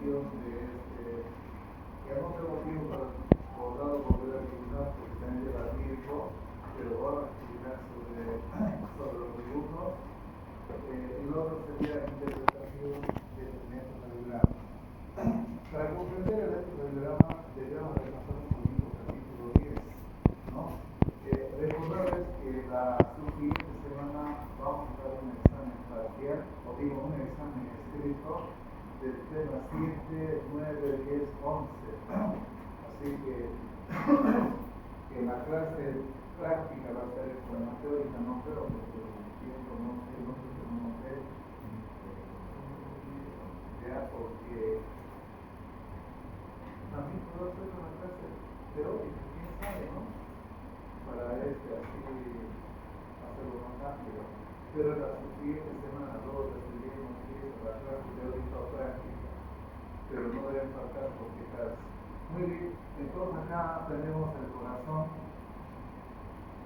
información de que no tengo tiempo para volver a eliminar porque también lleva tiempo, pero ahora explicar sobre los dibujos. Y lo otro sería la interpretación del electrocardiograma. Para comprender el electrocardiograma deberíamos repasar un poquito el capítulo 10, ¿no? Recordarles que la siguiente semana vamos a dar un examen parcial, o digo un examen escrito del tema 7, 9, 10, 11. Así que en la clase práctica va a ser con la teórica, no creo, porque el tiempo no sé, ya porque también puedo hacer una clase teórica, quién sabe, ¿no? Para así hacerlo más rápido. Pero la siguiente semana todos recibimos la clase teórica o práctica, pero no deben faltar por quejarse. Muy bien, entonces acá tenemos el corazón.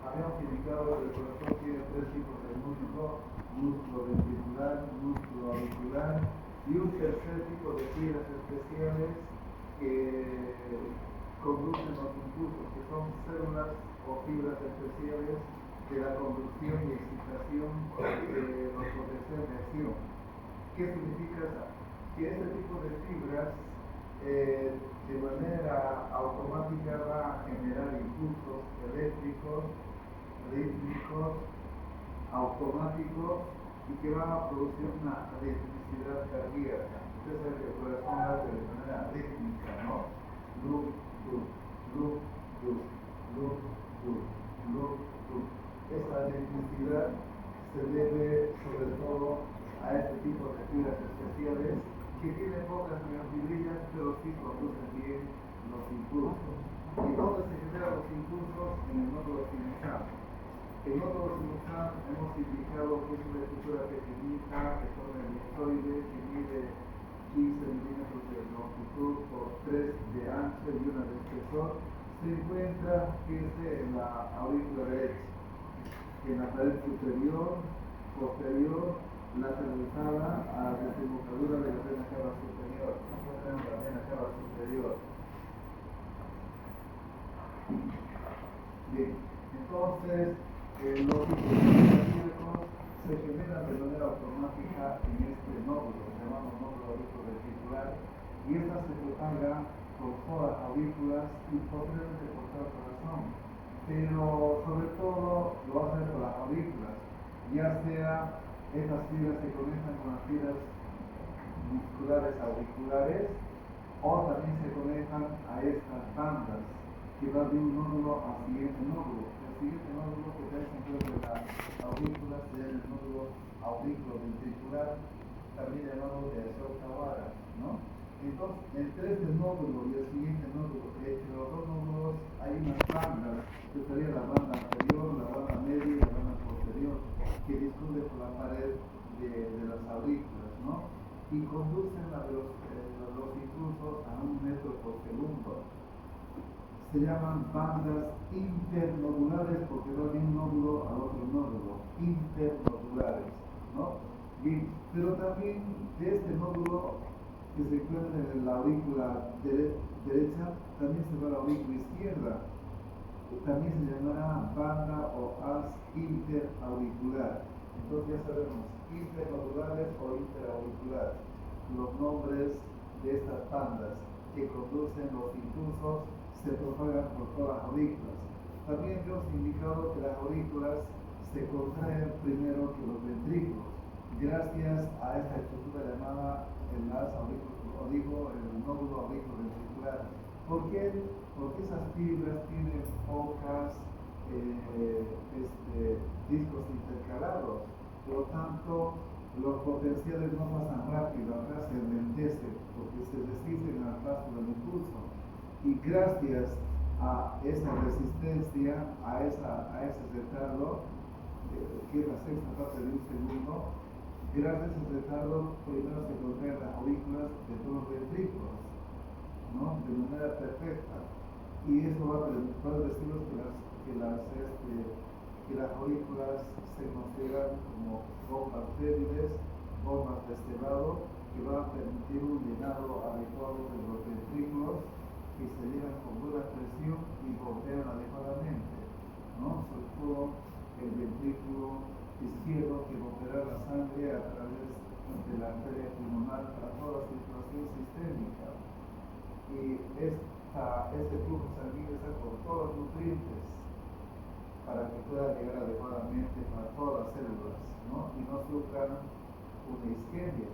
Habíamos indicado que el corazón tiene tres tipos de músculo: músculo ventricular, músculo auricular y un tercer tipo de fibras especiales que conducen los impulsos, que son células o fibras especiales de la conducción y excitación de los potenciales de acción. ¿Qué significa eso? Que este tipo de fibras de manera automática va a generar impulsos eléctricos, rítmicos, automáticos y que van a producir una ritmicidad cardíaca. Usted sabe que el corazón late de manera rítmica, ¿no? Luz, luz, luz, luz, luz, luz, luz, luz. Esta ritmicidad se debe sobre todo a este tipo de fibras especiales que tienen pocas miofibrillas, pero sí producen bien los impulsos. ¿Y dónde se generan los impulsos? En el nódulo sinusal. El nódulo sinusal hemos indicado que es una estructura pequeñita de forma elipsoide que mide 15 milímetros de longitud por 3 de ancho y 1 de espesor. Se encuentra, fíjense, en la aurícula derecha, en la pared superior, posterior, lateralizada a la desembocadura de la vena cava superior. Nosotros tenemos la vena cava superior. Bien, entonces los impulsos cardíacos se generan de manera automática en este nódulo, llamado nódulo auriculoventricular, y esta se propaga por todas las aurículas y posiblemente por todo el corazón, pero sobre todo lo hace por las aurículas, ya sea estas fibras se conectan con las fibras musculares auriculares o también se conectan a estas bandas que va de un nódulo al siguiente nódulo. El siguiente nódulo que está dentro de las aurículas es el nódulo auriculoventricular, también llamado de Shokawara, ¿no? Entonces, entre este nódulo y el siguiente nódulo, entre los dos nódulos hay unas bandas, que sería la banda anterior, la banda media y la banda posterior, que discurre por la pared de las aurículas, ¿no? Y conducen los impulsos a 1 metro por segundo. Se llaman bandas internodulares porque va de un nódulo al otro nódulo, internodulares, ¿no? Bien, pero también de este nódulo que se encuentra en la aurícula derecha, también se va a la aurícula izquierda. También se llamará banda o haz interauricular. Entonces ya sabemos, internodulares o interauriculares, los nombres de estas bandas que conducen los impulsos se propagan por todas las aurículas. También hemos indicado que las aurículas se contraen primero que los ventrículos, gracias a esta estructura llamada el haz el nódulo auriculoventricular. ¿Por qué? Porque esas fibras tienen pocas discos intercalados, por lo tanto los potenciales no pasan rápido, acá se enlentecen porque se resisten al paso del impulso, y gracias a esa resistencia, a ese retardo, que es la sexta parte de un segundo, gracias a ese retardo primero se contraen las aurículas de todos los ventrículos, ¿no? De manera perfecta, y eso va a decirnos que las aurículas se consideran como bombas débiles, bombas de este lado, que va a permitir un llenado adecuado de los ventrículos que se llenan con buena presión y bombean adecuadamente, ¿no? Sobre todo el ventrículo izquierdo que bombeará la sangre a través de la arteria pulmonar para toda la circulación sistémica. Y este flujo sanguíneo está con todos los nutrientes para que pueda llegar adecuadamente para todas las células, ¿no? Y no sufran una isquemia.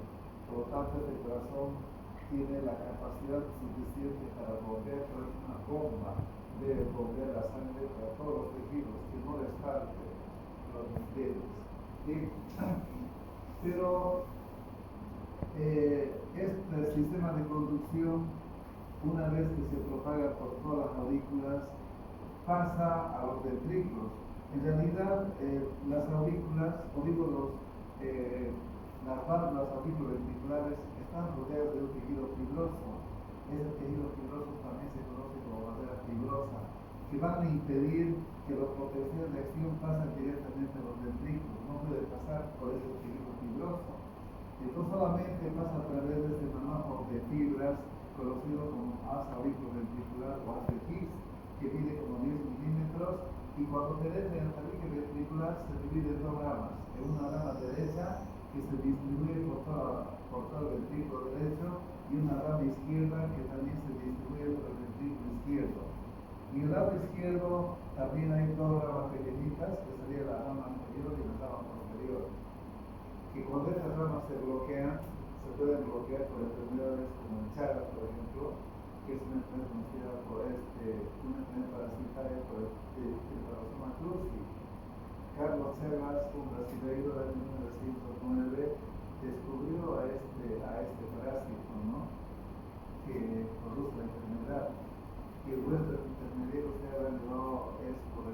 Por lo tanto, el corazón tiene la capacidad suficiente para bombear, pero es una bomba, debe bombear la sangre para todos los tejidos, que no les falte los nutrientes. ¿Sí? Pero este sistema de conducción, una vez que se propaga por todas las aurículas, pasa a los ventrículos. En realidad, las aurículas, o digo las válvulas auriculoventriculares están rodeadas de un tejido fibroso. Ese tejido fibroso también se conoce como barrera fibrosa, que van a impedir que los potenciales de acción pasen directamente a los ventrículos. No puede pasar por ese tejido fibroso. Entonces solamente pasa a través de este manojo de fibras, conocido como asa auriculoventricular o asa His, que mide como 10 milímetros, y cuando penetra en el tabique ventricular se divide en dos ramas. En una rama derecha que se distribuye por todo el ventrículo derecho, y una rama izquierda que también se distribuye por el ventrículo izquierdo. Y el lado izquierdo también hay dos ramas pequeñitas, que sería la rama anterior y la rama posterior. Que cuando estas ramas se bloquean, se pueden bloquear por enfermedades como el Chagas, por ejemplo, que es una enfermedad conocida por una enfermedad parasitaria por el Parasoma cruzi. Carlos Chagas, un brasileño del 1909, descubrió a este parásito, ¿no? Que produce la enfermedad. Y el resto de intermediarios que hablan no es por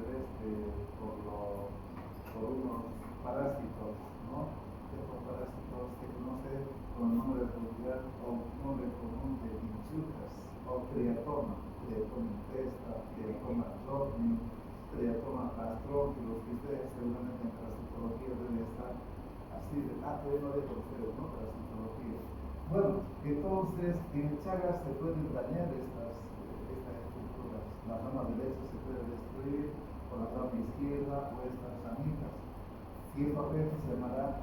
unos parásitos, ¿no? Estos parásitos que conocen con el nombre popular o nombre común de inchucas o triatoma intesta, triatoma rodney, triatoma astron, que los que ustedes seguramente en parasitología deben estar así de todavía no de conocer, ¿no? Parasitología. Bueno, entonces en el Chagas se pueden dañar estas estructuras. La rama derecha se puede destruir con la rama izquierda o estas ramitas. Y esto apenas se llamará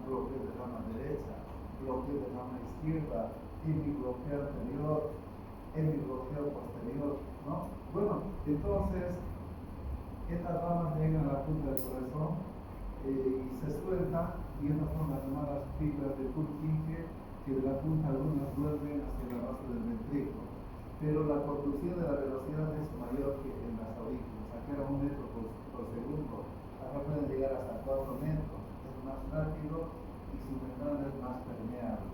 bloqueo de rama derecha, bloqueo de rama izquierda, hemibloqueo anterior, hemibloqueo posterior, ¿no? Bueno, entonces estas ramas llegan a la punta del corazón y se sueltan, y estas son las llamadas fibras de Purkinje, que de la punta algunas vuelven hacia la base del ventrículo. Pero la conducción de la velocidad es mayor que en las aurículas. Acá era 1 metro por segundo, acá pueden llegar hasta 4 metros. Es más rápido y su membrana es más permeable.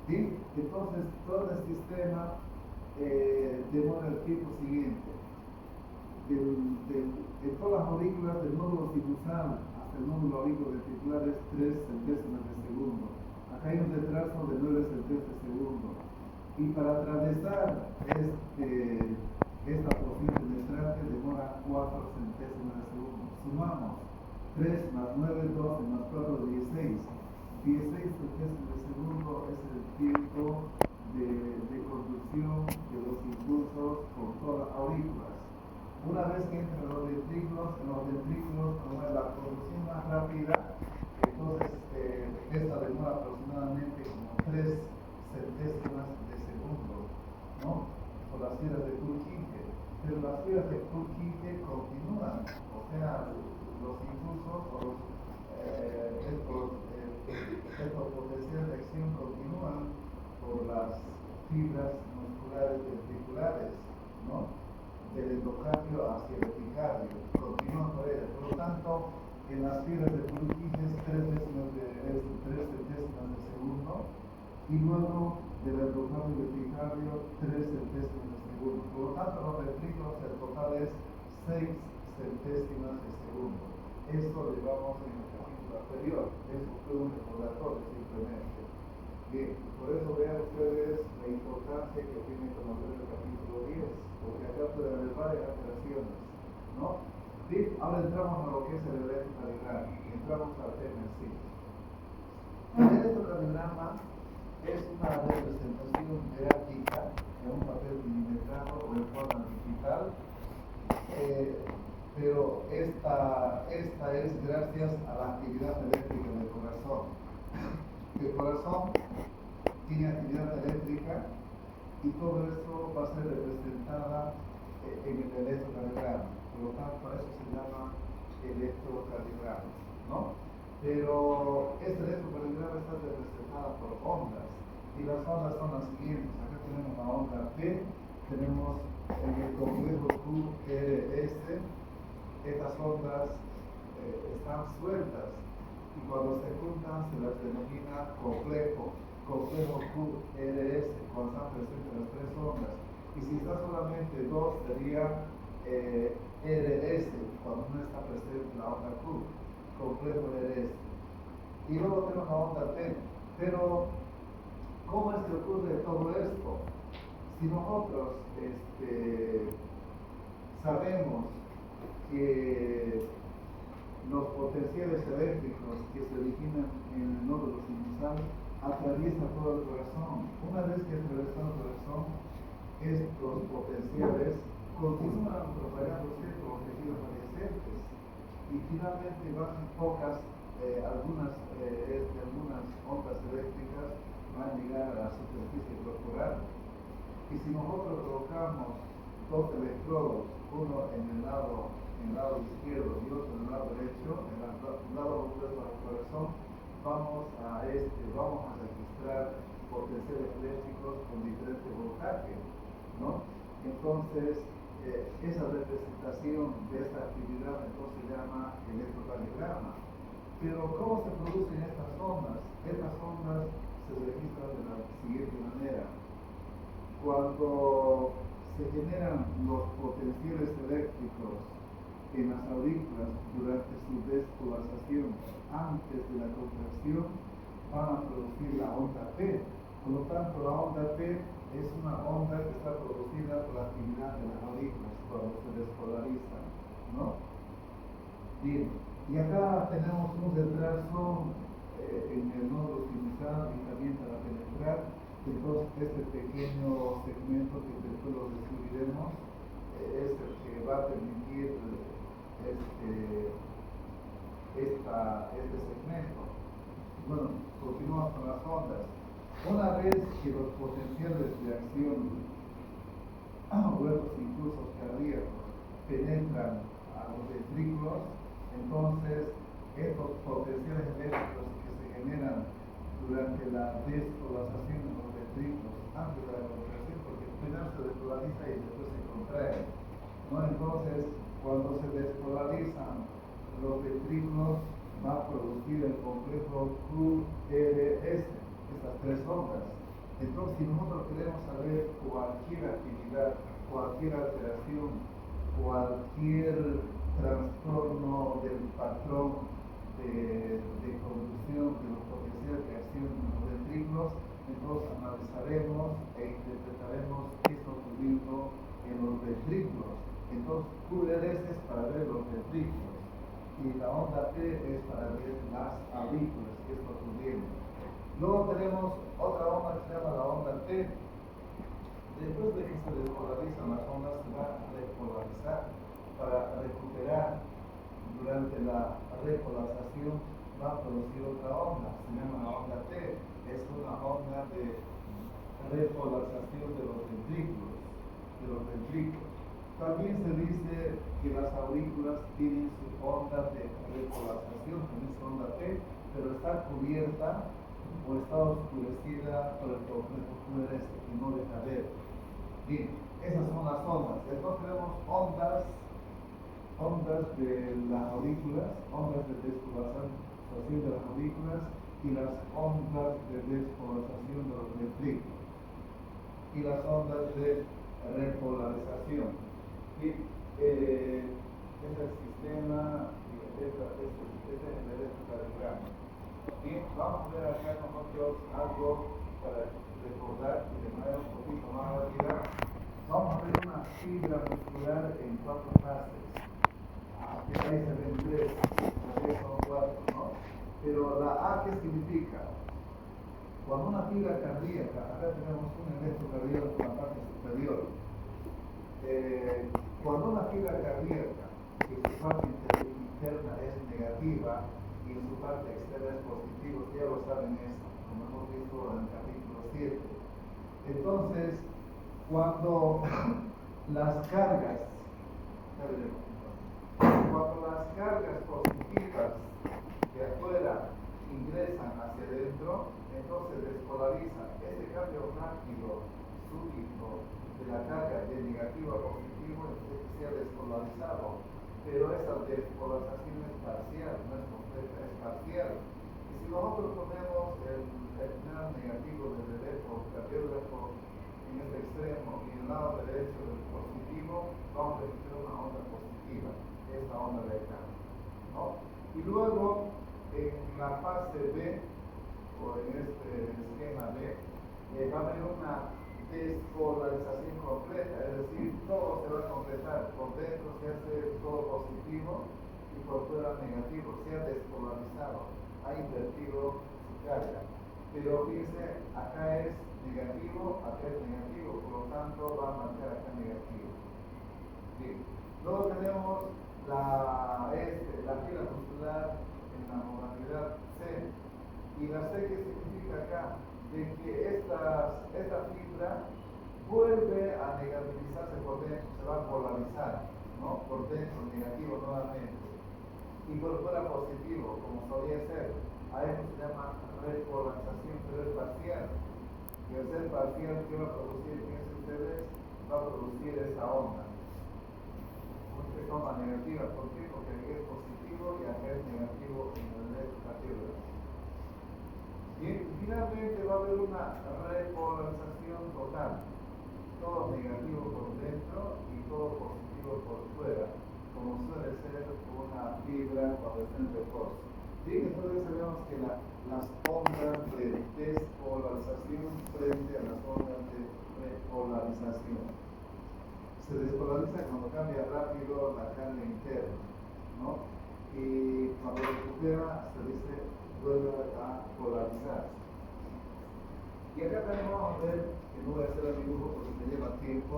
¿Sí? Entonces, todo el sistema demora el tiempo siguiente. De todas las aurículas, del nódulo sinusal hasta el nódulo auriculoventricular es 3 centésimas de segundo. Acá hay un retraso de 9 centésimas de segundo. Y para atravesar esta porción penetrante demora 4 centésimas de segundo. Sumamos 3 más 9, 12 más 4, 16. 16 centésimas de segundo es el tiempo de conducción de los impulsos por todas las aurículas. Una vez que entran en los ventrículos, como es la conducción más rápida, entonces esta demora aproximadamente como 3 centésimas de segundo, ¿no? Por las fibras de Purkinje. Pero las fibras de Purkinje continúan, o sea, los impulsos o estos potenciales de acción continúan por las fibras musculares ventriculares, ¿no? Del endocardio hacia el epicardio, continúan por ellas. Por lo tanto, en las fibras de Purkinje es 3 centésimas de segundo, y luego del endocardio y el epicardio 3 centésimas de segundo. Por lo tanto, los ventrículos, el total es 6 centésimas de segundo. Esto lo llevamos en el capítulo anterior. Eso fue un recordatorio simplemente. Bien, por eso vean ustedes la importancia que tiene conocer el capítulo 10, porque acá puede haber varias alteraciones, ¿no? Bien, ahora entramos a lo que es el electrocardiograma. Entramos al tema en sí. El electrocardiograma es una representación gráfica en un papel milimetrado o en forma digital, pero esta es gracias a la actividad eléctrica del corazón. El corazón tiene actividad eléctrica y todo eso va a ser representada en el electrocardiograma. Por lo tanto, a eso se llama electrocardiograma, ¿no? Pero este electrocardiograma está representada por ondas y las ondas son las siguientes. Acá tenemos la onda P, tenemos en el complejo QRS, estas ondas están sueltas y cuando se juntan se las denomina complejo QRS, cuando están presentes las tres ondas. Y si está solamente dos sería RS, cuando no está presente la onda Q, complejo RS. Y luego tenemos la onda T. Pero, ¿cómo es que ocurre todo esto? Si nosotros sabemos que los potenciales eléctricos que se originan en el nódulo sinusal atraviesan todo el corazón. Una vez que atraviesan el corazón, estos potenciales continúan propagándose por los tejidos adyacentes y finalmente bajan algunas ondas eléctricas van a llegar a la superficie corporal. Y si nosotros colocamos dos electrodos, uno en el lado izquierdo y otro en el lado derecho, en el lado opuesto al corazón, vamos a registrar potenciales eléctricos con diferente voltaje, ¿no? Entonces, esa representación de esta actividad entonces se llama electrocardiograma. Pero ¿cómo se producen estas ondas? Estas ondas se registran de la siguiente manera. Cuando se generan los potenciales eléctricos en las aurículas durante su despolarización antes de la contracción, van a producir la onda P. Por lo tanto, la onda P es una onda que está producida por la actividad de las aurículas cuando se despolarizan, ¿no? Bien, y acá tenemos un retraso en el nódulo sinusal y también para penetrar. Entonces, este pequeño segmento que después lo describiremos es el que va a permitir este segmento. Bueno, continuamos con las ondas. Una vez que los potenciales de acción o los impulsos cardíacos penetran a los ventrículos, entonces estos potenciales eléctricos que se generan durante la despolarización de los ventrículos antes de la contracción, porque primero se despolariza y después se contrae, ¿no? Entonces, cuando se despolarizan los ventrículos, va a producir el complejo QRS, estas tres ondas. Entonces, si nosotros queremos saber cualquier actividad, cualquier alteración, cualquier trastorno del patrón de conducción de los potenciales de acción en los ventrículos, entonces analizaremos e interpretaremos qué está ocurriendo en los ventrículos. Entonces, QRS es para ver los ventrículos y la onda T es para ver las aurículas, qué está ocurriendo. Luego tenemos otra onda que se llama la onda T. Después de que se despolarizan las ondas, se van a repolarizar para recuperar. Durante la repolarización va a producir otra onda, se llama la onda T. Es una onda de repolarización de los ventrículos. También se dice que las aurículas tienen su onda de repolarización, también su onda T, pero está cubierta o está oscurecida por el complejo QRS y no deja ver. Bien, esas son las ondas. Entonces tenemos ondas de las aurículas, ondas de despolarización de las aurículas y las ondas de despolarización de los ventrículos y las ondas de repolarización. Y este es el sistema, este es el electrocardiograma. Bien, vamos a ver acá nosotros algo para recordar y de manera un poquito más rápida. Vamos a ver una fibra muscular en 4 fases. Que ahí se ven 3, aquí son 4, ¿no? Pero la A, ¿qué significa? Cuando una fibra cardíaca, acá tenemos un electrocardiograma en la parte superior. Cuando una fibra cardíaca, que su parte interna es negativa y en su parte externa es positiva, ya lo saben esto, como hemos visto en el capítulo 7. Entonces, cuando las cargas, positivas de afuera ingresan hacia adentro, entonces despolarizan. Ese cambio rápido, súbito de la carga de negativo a positivo se ha despolarizado, pero esa despolarización es parcial, no es completa, es parcial. Y si nosotros ponemos el terminal negativo del electrocardiógrafo en este extremo y en el lado derecho del positivo, vamos a registrar una onda positiva, esta onda de acá, ¿no? Y luego en la fase B, o en este esquema B, va a haber una despolarización completa, es decir, todo se va a completar. Por dentro se hace todo positivo y por fuera negativo, se ha despolarizado, ha invertido su carga. Pero fíjense, acá es negativo, por lo tanto va a marcar acá negativo. Bien. Luego tenemos la fila muscular en la modalidad C. Y la C, ¿qué significa acá? De que esta fibra vuelve a negativizarse por dentro, se va a polarizar, ¿no? Por dentro, negativo nuevamente. Y por fuera positivo, como solía ser. A eso se llama repolarización, pero es parcial. Y al ser parcial, ¿qué va a producir? Fíjense ustedes, va a producir esa onda. Una onda negativa, ¿por qué? Porque aquí es positivo y acá es negativo en el electrocardiograma. Bien, finalmente va a haber una repolarización total. Todo negativo por dentro y todo positivo por fuera, como suele ser una fibra cuando está en reposo. Bien, entonces sabemos que las ondas de despolarización frente a las ondas de repolarización. Se despolariza cuando cambia rápido la carga interna, ¿no? Y cuando recupera se dice vuelve a polarizarse. Y acá también vamos a ver, que no voy a hacer el dibujo porque me lleva tiempo,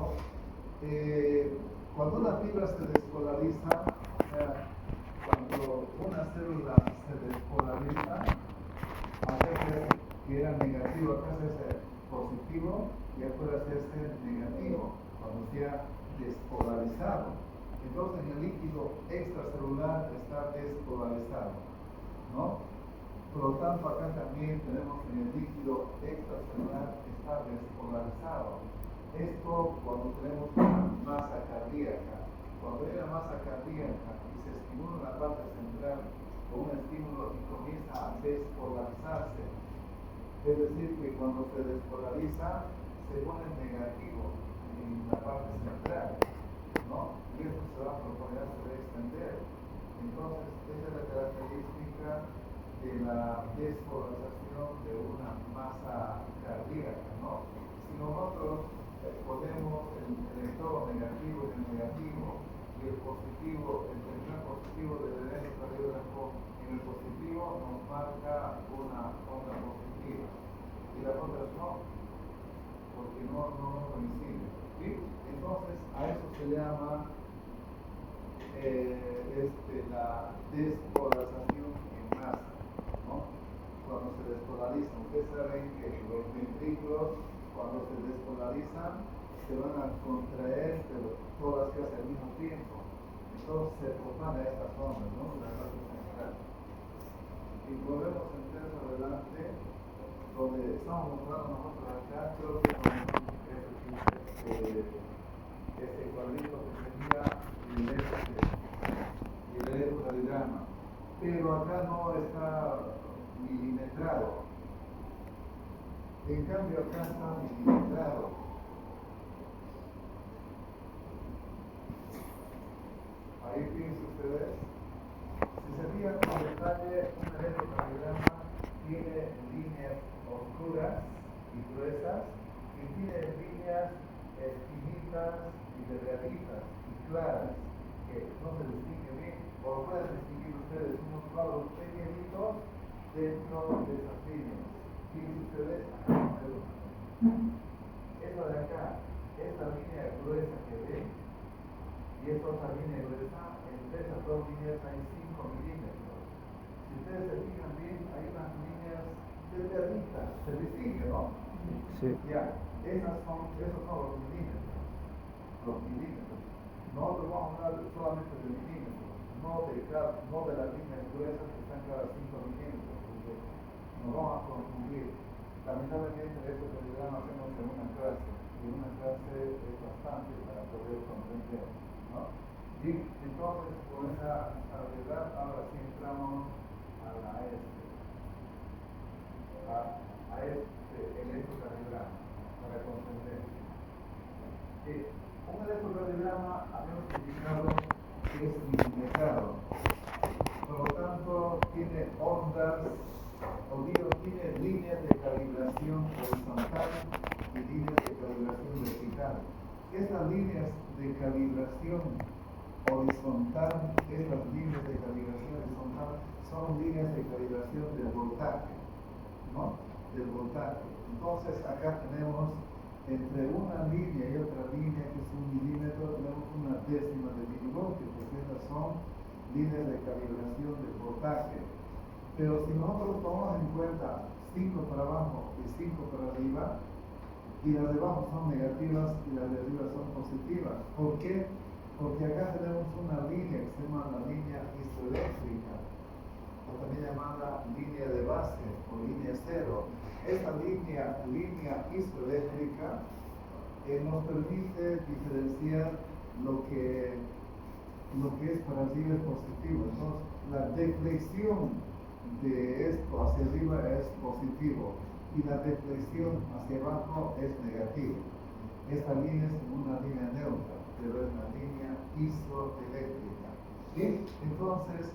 cuando una fibra se despolariza, o sea, cuando una célula se despolariza, acá que era negativo, acá se hace positivo y afuera se hace negativo, cuando se ha despolarizado. Entonces el líquido extracelular está despolarizado, ¿no? Por lo tanto, acá también tenemos que el líquido extracelular está despolarizado. Esto cuando tenemos una masa cardíaca. Cuando hay una masa cardíaca y se estimula la parte central con un estímulo y comienza a despolarizarse, es decir, que cuando se despolariza se pone negativo en la parte central, ¿no? Y eso se va a proponer, se va a extender. Entonces, esa es la característica de la despolarización de una masa cardíaca, ¿no? Si nosotros ponemos el electrodo negativo y el negativo y el terminal positivo del electrocardiógrafo en el positivo nos marca una onda positiva y las otras no, porque no coinciden, ¿sí? Entonces a eso se llama la despolarización en masa, ¿no? Cuando se despolariza, ustedes saben que los ventrículos cuando se despolarizan se van a contraer, pero todas casi al mismo tiempo. Entonces se propana estas ondas, ¿no? La parte central. Y volvemos entonces adelante, donde estamos mostrando nosotros acá, creo que este cuadrito que sería el electrocardiograma. Pero acá no está milimetrado. En cambio acá está milimetrado. Ahí fíjense ustedes. Si se fijan con detalle, un electrocardiograma tiene líneas oscuras y gruesas y tiene líneas finitas y delgaditas y claras que no se distinguen bien, o lo pueden distinguir ustedes, unos cuadros pequeñitos dentro de esas líneas. Fíjense ustedes, esta de acá, esta línea gruesa que ven, y esta otra línea gruesa, entre esas dos líneas hay 5 milímetros. Si ustedes se fijan bien, hay unas líneas delgaditas, se distingue, ¿no? Sí. Ya, esos son los milímetros. Los milímetros. Nosotros vamos a hablar solamente de milímetros, no de las líneas gruesas que están cada 5 milímetros, porque nos vamos a confundir. Lamentablemente esto que hacemos en una clase, y una clase es bastante para poder comprender, ¿no? Y entonces con esa habilidad ahora sí entramos a este electrocardiograma para comprender. Un electrocardiograma habíamos indicado que es milimetrado, por lo tanto tiene ondas, tiene líneas de calibración horizontal y líneas de calibración vertical. Estas líneas de calibración horizontal, son líneas de calibración del voltaje, ¿no? Del voltaje. Entonces acá tenemos entre una línea y otra línea, que es 1 milímetro, tenemos una décima de milivoltio, porque estas son líneas de calibración del voltaje. Pero si nosotros tomamos en cuenta 5 para abajo y 5 para arriba, y las de abajo son negativas y las de arriba son positivas. ¿Por qué? Porque acá tenemos una línea que se llama la línea isoeléctrica, o también llamada línea de base o línea cero. Esta línea isoeléctrica nos permite diferenciar lo que es para arriba es positivo. Entonces, la deflexión de esto hacia arriba es positivo y la deflexión hacia abajo es negativo. Esta línea es una línea neutra, pero es una línea isoeléctrica. ¿Sí? Entonces,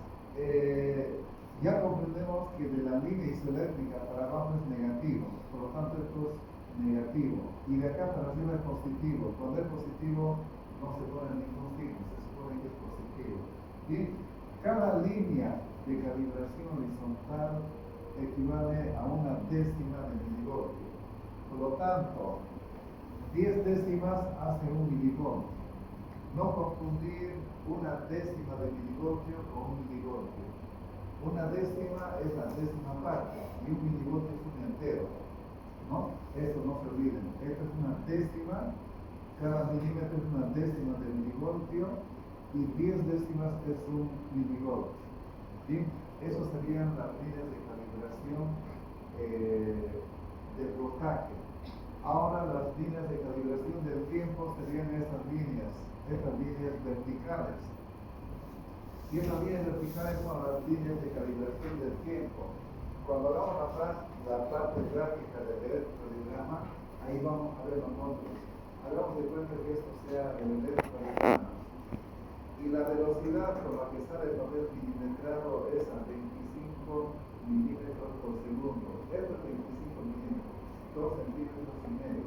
ya comprendemos que de la línea isoeléctrica para abajo es negativo, por lo tanto esto es negativo, y de acá para arriba es positivo. Cuando es positivo no se pone ningún signo, se supone que es positivo. ¿Sí? Cada línea de calibración horizontal equivale a una décima de milivoltio. Por lo tanto, 10 décimas hace 1 milivoltio. No confundir una décima de milivoltio con 1 milivoltio. Una décima es la décima parte y 1 milivoltio es un entero, ¿no? Eso no se olviden. Esta es una décima, cada milímetro es una décima de milivoltio y 10 décimas es 1 milivoltio. ¿Sí? Esos serían las líneas de calibración del voltaje. Ahora las líneas de calibración del tiempo serían estas líneas verticales. Y estas líneas verticales son las líneas de calibración del tiempo. Cuando hagamos la parte gráfica del electrocardiograma, ahí vamos a ver nosotros. Hagamos de cuenta que esto sea el electrocardiograma. Y la velocidad con la que sale el papel milimetrado es a 25 milímetros por segundo. Esto es 25 milímetros, 2 centímetros y medio.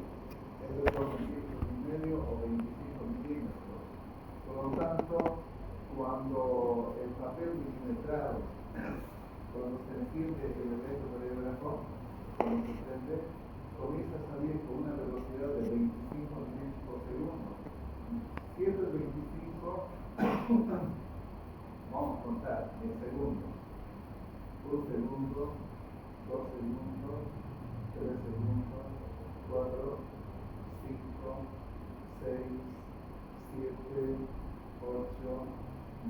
Esto es 2 centímetros y medio o 25 milímetros. Por lo tanto, cuando el papel milimetrado, cuando se enciende el electrocardiograma, cuando se prende, comienza a salir con una velocidad de 25 milímetros por segundo. Si esto es 25, vamos a contar en segundos. 1 segundo, 2 segundos, 3 segundos, 4, 5, 6, 7, 8,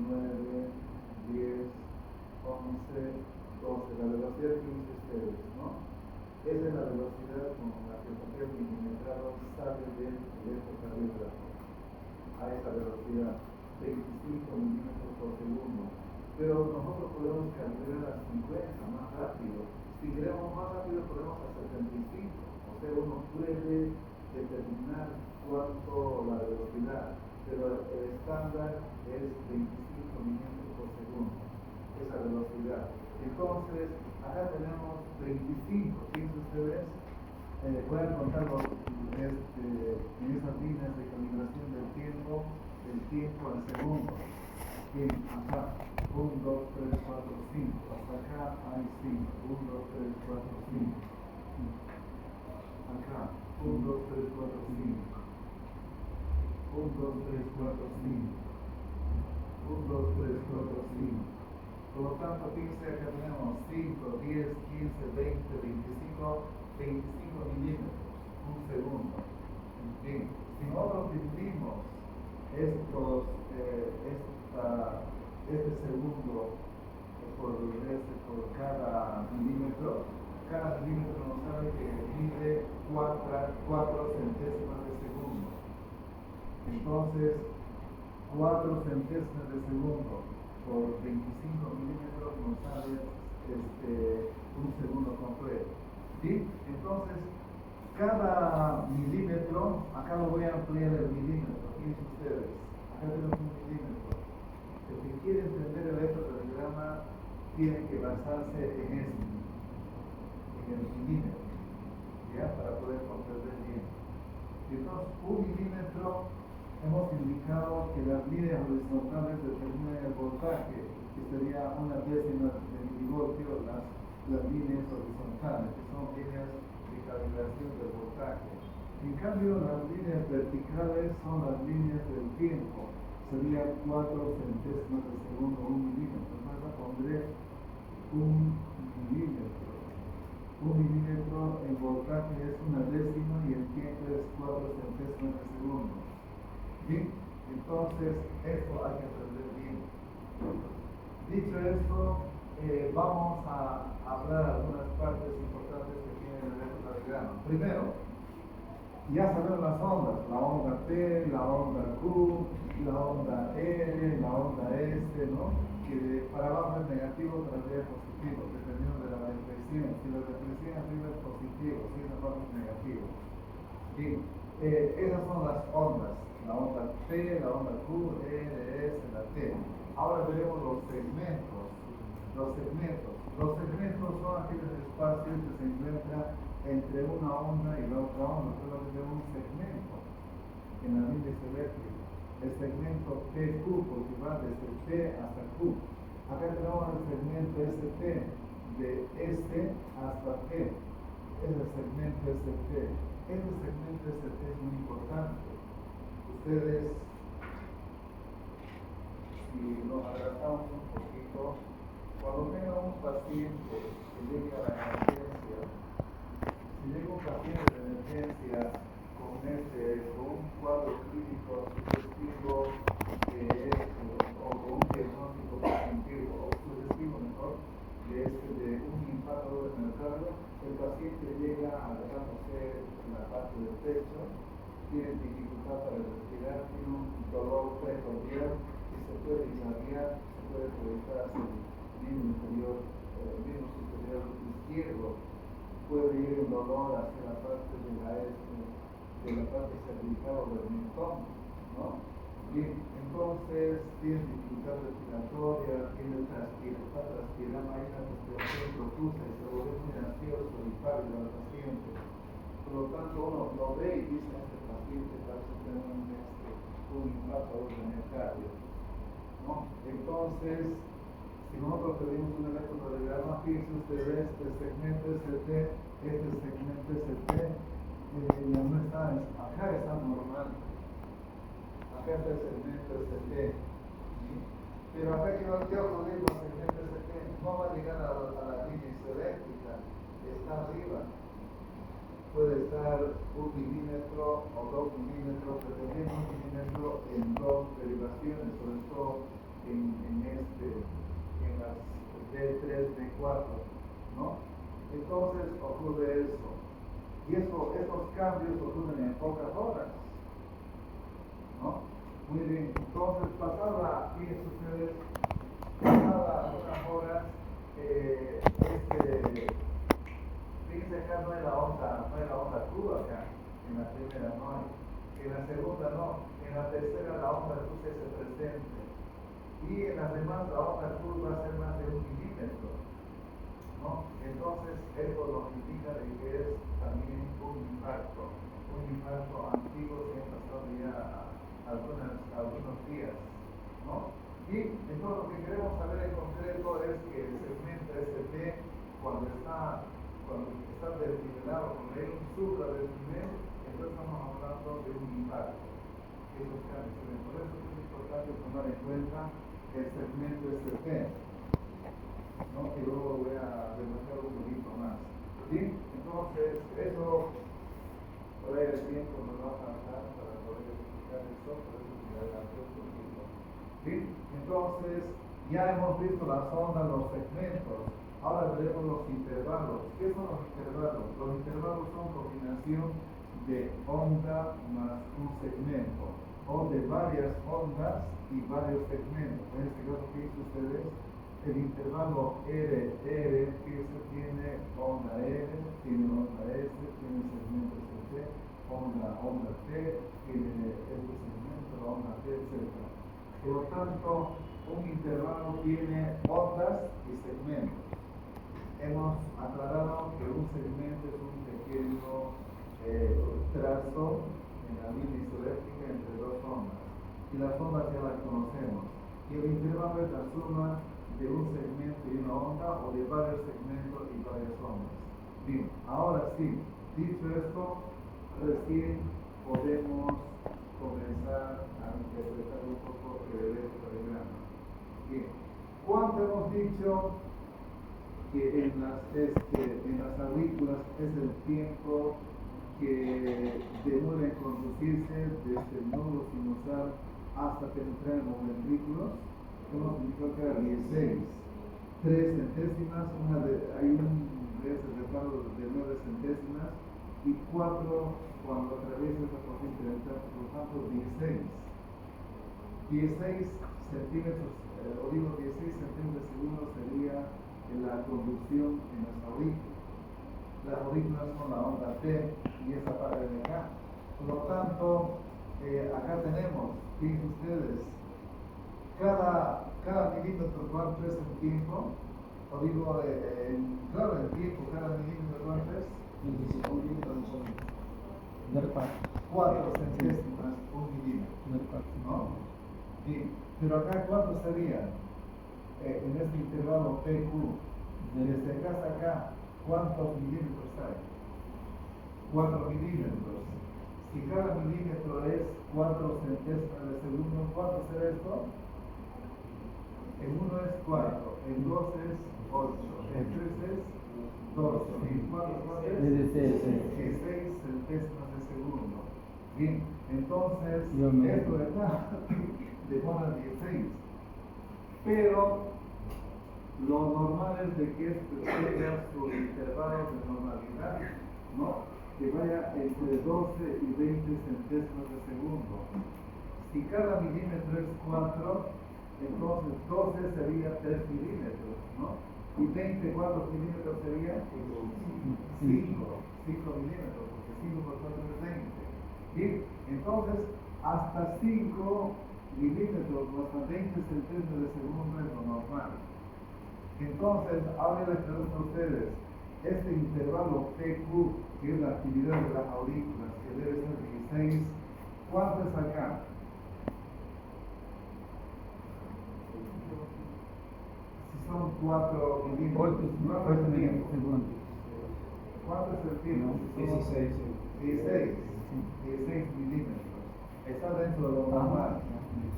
9, 10, 11, 12. La velocidad que dicen ustedes, ¿no? Esa es la velocidad con la que el papel milimetrado sale del electrocardiograma. A esa velocidad, 25 milímetros por segundo. Pero nosotros podemos calibrar a 50 más rápido. Si queremos más rápido podemos a 75. O sea, uno puede determinar cuánto la velocidad, pero el estándar es 25 milímetros por segundo. Esa velocidad. Entonces, acá tenemos 25. Fíjense ustedes, voy a contar en esas líneas de calibración del tiempo en segundos. Bien, acá, 1, 2, 3, 4, 5. Hasta acá hay 5. 1, 2, 3, 4, 5. Acá, 1, 2, 3, 4, 5. 1, 2, 3, 4, 5. 1, 2, 3, 4, 5. Por lo tanto, fíjense que tenemos 5, 10, 15, 20, 25, 25 milímetros, un segundo. Bien, si nosotros dividimos este segundo por cada milímetro nos sabe que mide 4 centésimas de segundo. Entonces, 4 centésimas de segundo por 25 milímetros nos sale un segundo completo. ¿Sí? Entonces, cada milímetro, acá lo voy a ampliar el milímetro, fíjense ustedes, acá tenemos un milímetro. El que quiere entender el electrocardiograma tiene que basarse en el milímetro, ¿ya? Para poder comprender bien. Entonces, un milímetro, hemos indicado que las líneas horizontales determinan el voltaje, que sería una décima de milivoltio las líneas horizontales, que son líneas de calibración del voltaje. En cambio, las líneas verticales son las líneas del tiempo, sería 4 centésimas de segundo, un milímetro. Entonces pondré un milímetro. Un milímetro en voltaje es una décima y el tiempo es 4 centésimas de segundo. ¿Bien? Entonces, esto hay que aprender bien. Dicho esto, vamos a hablar algunas partes importantes que tiene el electrocardiograma. Primero, ya sabemos las ondas, la onda P, la onda Q, la onda R, la onda S, ¿no? Que para abajo es negativo, para arriba es positivo, dependiendo de la depresión. Si la depresión arriba es positivo, si es abajo es negativo. Bien, esas son las ondas, la onda P, la onda Q, R, S, la T. Ahora veremos los segmentos. Los segmentos son aquellos espacios que se encuentran entre una onda y la otra onda. Solo tenemos un segmento en la línea eléctrica. El segmento PQ, porque va desde P hasta Q. Acá tenemos el segmento ST, de este hasta P. Es el segmento ST. Este segmento ST es muy importante. Ustedes, si nos adelantamos un poquito, cuando tenga un paciente que llegue a la emergencia, si llega un paciente de emergencia con un cuadro clínico sugestivo o con un diagnóstico distintivo o sugestivo mejor de un infarto de miocardio, el paciente llega agarrándose en la parte del pecho, tiene dificultad para respirar, tiene un dolor precordial y se puede irradiar, se puede proyectar hacia el miembro inferior, miembro superior izquierdo, puede ir el dolor hacia la parte de la parte cervical o del mentón, ¿no? Bien, entonces tiene dificultad respiratoria, está transpirando, hay una respiración profusa y se vuelve muy ansioso y pálido al paciente. Por lo tanto, uno lo ve y dice a este paciente parece tener un infarto de miocardio, ¿no? Entonces, si nosotros pedimos un electrocardiograma, fíjense ustedes, este segmento ST no está, acá está normal. Acá está el segmento ST. ¿Sí? Pero acá yo lo digo, el segmento ST no va a llegar a la línea eléctrica, está arriba. Puede estar 1 milímetro o 2 milímetros, dependiendo de 1 milímetro en dos derivaciones, sobre todo en las D3, D4, ¿no? Entonces ocurre eso. Y estos cambios ocurren en pocas horas, ¿no? Muy bien, entonces pasadas unas horas, fíjense acá no hay la onda Q acá, en la primera no hay, en la segunda no, en la tercera la onda Q se presente. Y en las demás la onda Q va a ser más de 1 milímetro, ¿no? Entonces esto nos indica de que es también un infarto antiguo que ha pasado ya algunos días, ¿no? Y entonces lo que queremos saber en concreto es que el segmento ST cuando está cuando está desnivelado, cuando hay un supradesnivel, entonces estamos hablando de un impacto. Esos cambios se ven. Por eso es importante tomar en cuenta el segmento ST, ¿no? Que luego voy a demostrar un poquito más. ¿Sí? Entonces, eso por ahí el tiempo nos va a faltar para poder explicar eso, por eso me adelanté un poquito. ¿Sí? Entonces, ya hemos visto las ondas, los segmentos. Ahora veremos los intervalos. ¿Qué son los intervalos? Los intervalos son combinación de onda más un segmento, o de varias ondas y varios segmentos. En este caso, ¿qué dicen ustedes? El intervalo R, que se tiene onda R, tiene onda S, tiene segmento ST, onda T, tiene este segmento, onda T, etc. Por lo tanto, un intervalo tiene ondas y segmentos. Hemos aclarado que un segmento es un pequeño trazo en la línea isoeléctrica entre dos ondas. Y las ondas ya las conocemos. Y el intervalo es la suma de un segmento y una onda, o de varios segmentos y varias ondas. Bien, ahora sí, dicho esto, recién podemos comenzar a interpretar un poco el electrocardiograma. Bien, ¿cuánto hemos dicho que en las aurículas es el tiempo que demora en conducirse desde el nódulo sinusal hasta penetrar en los ventrículos? Hemos dicho que era 16, 3 centésimas, hay un reparo de 9 centésimas y 4 cuando atraviesa esa corriente dental, por lo tanto 16 centímetros, o digo 16 centímetros de segundo sería la conducción en las aurículas. Las aurículas son la onda T y esa parte de acá. Por lo tanto, acá tenemos, fíjense ustedes, cada milímetro cuánto es el tiempo, o digo, claro, el tiempo, cada milímetro cuánto es, 4 centésimas, un milímetro, ¿no? Bien, pero acá ¿cuánto sería? En este intervalo PQ, desde acá hasta acá, ¿cuántos milímetros hay? 4 milímetros. Si cada milímetro es 4 centésimas de segundo, ¿cuánto será esto? En 1 es 4, en 2 es 8, en 3 es 12, en 4 es 16 centésimas de segundo. Bien, entonces, esto de acá demora 16. Pero lo normal es de que esto tenga sus intervalos de normalidad, ¿no? Que vaya entre 12 y 20 centésimas de segundo. Si cada milímetro es 4, entonces 12 sería 3 milímetros, ¿no? Y 20, ¿cuántos milímetros sería? 5 milímetros, porque 5 por 4 es 20. Bien, entonces hasta 5 milímetros o hasta 20 centésimas de segundo es lo normal. Entonces, ahora les pregunto a ustedes, este intervalo PQ, que es la actividad de las aurículas, que debe ser 16, ¿cuánto es acá? Si son 4 milímetros, ¿cuánto es el tiempo? ¿Cuánto es el tiempo? 16 milímetros. Está dentro de lo normal.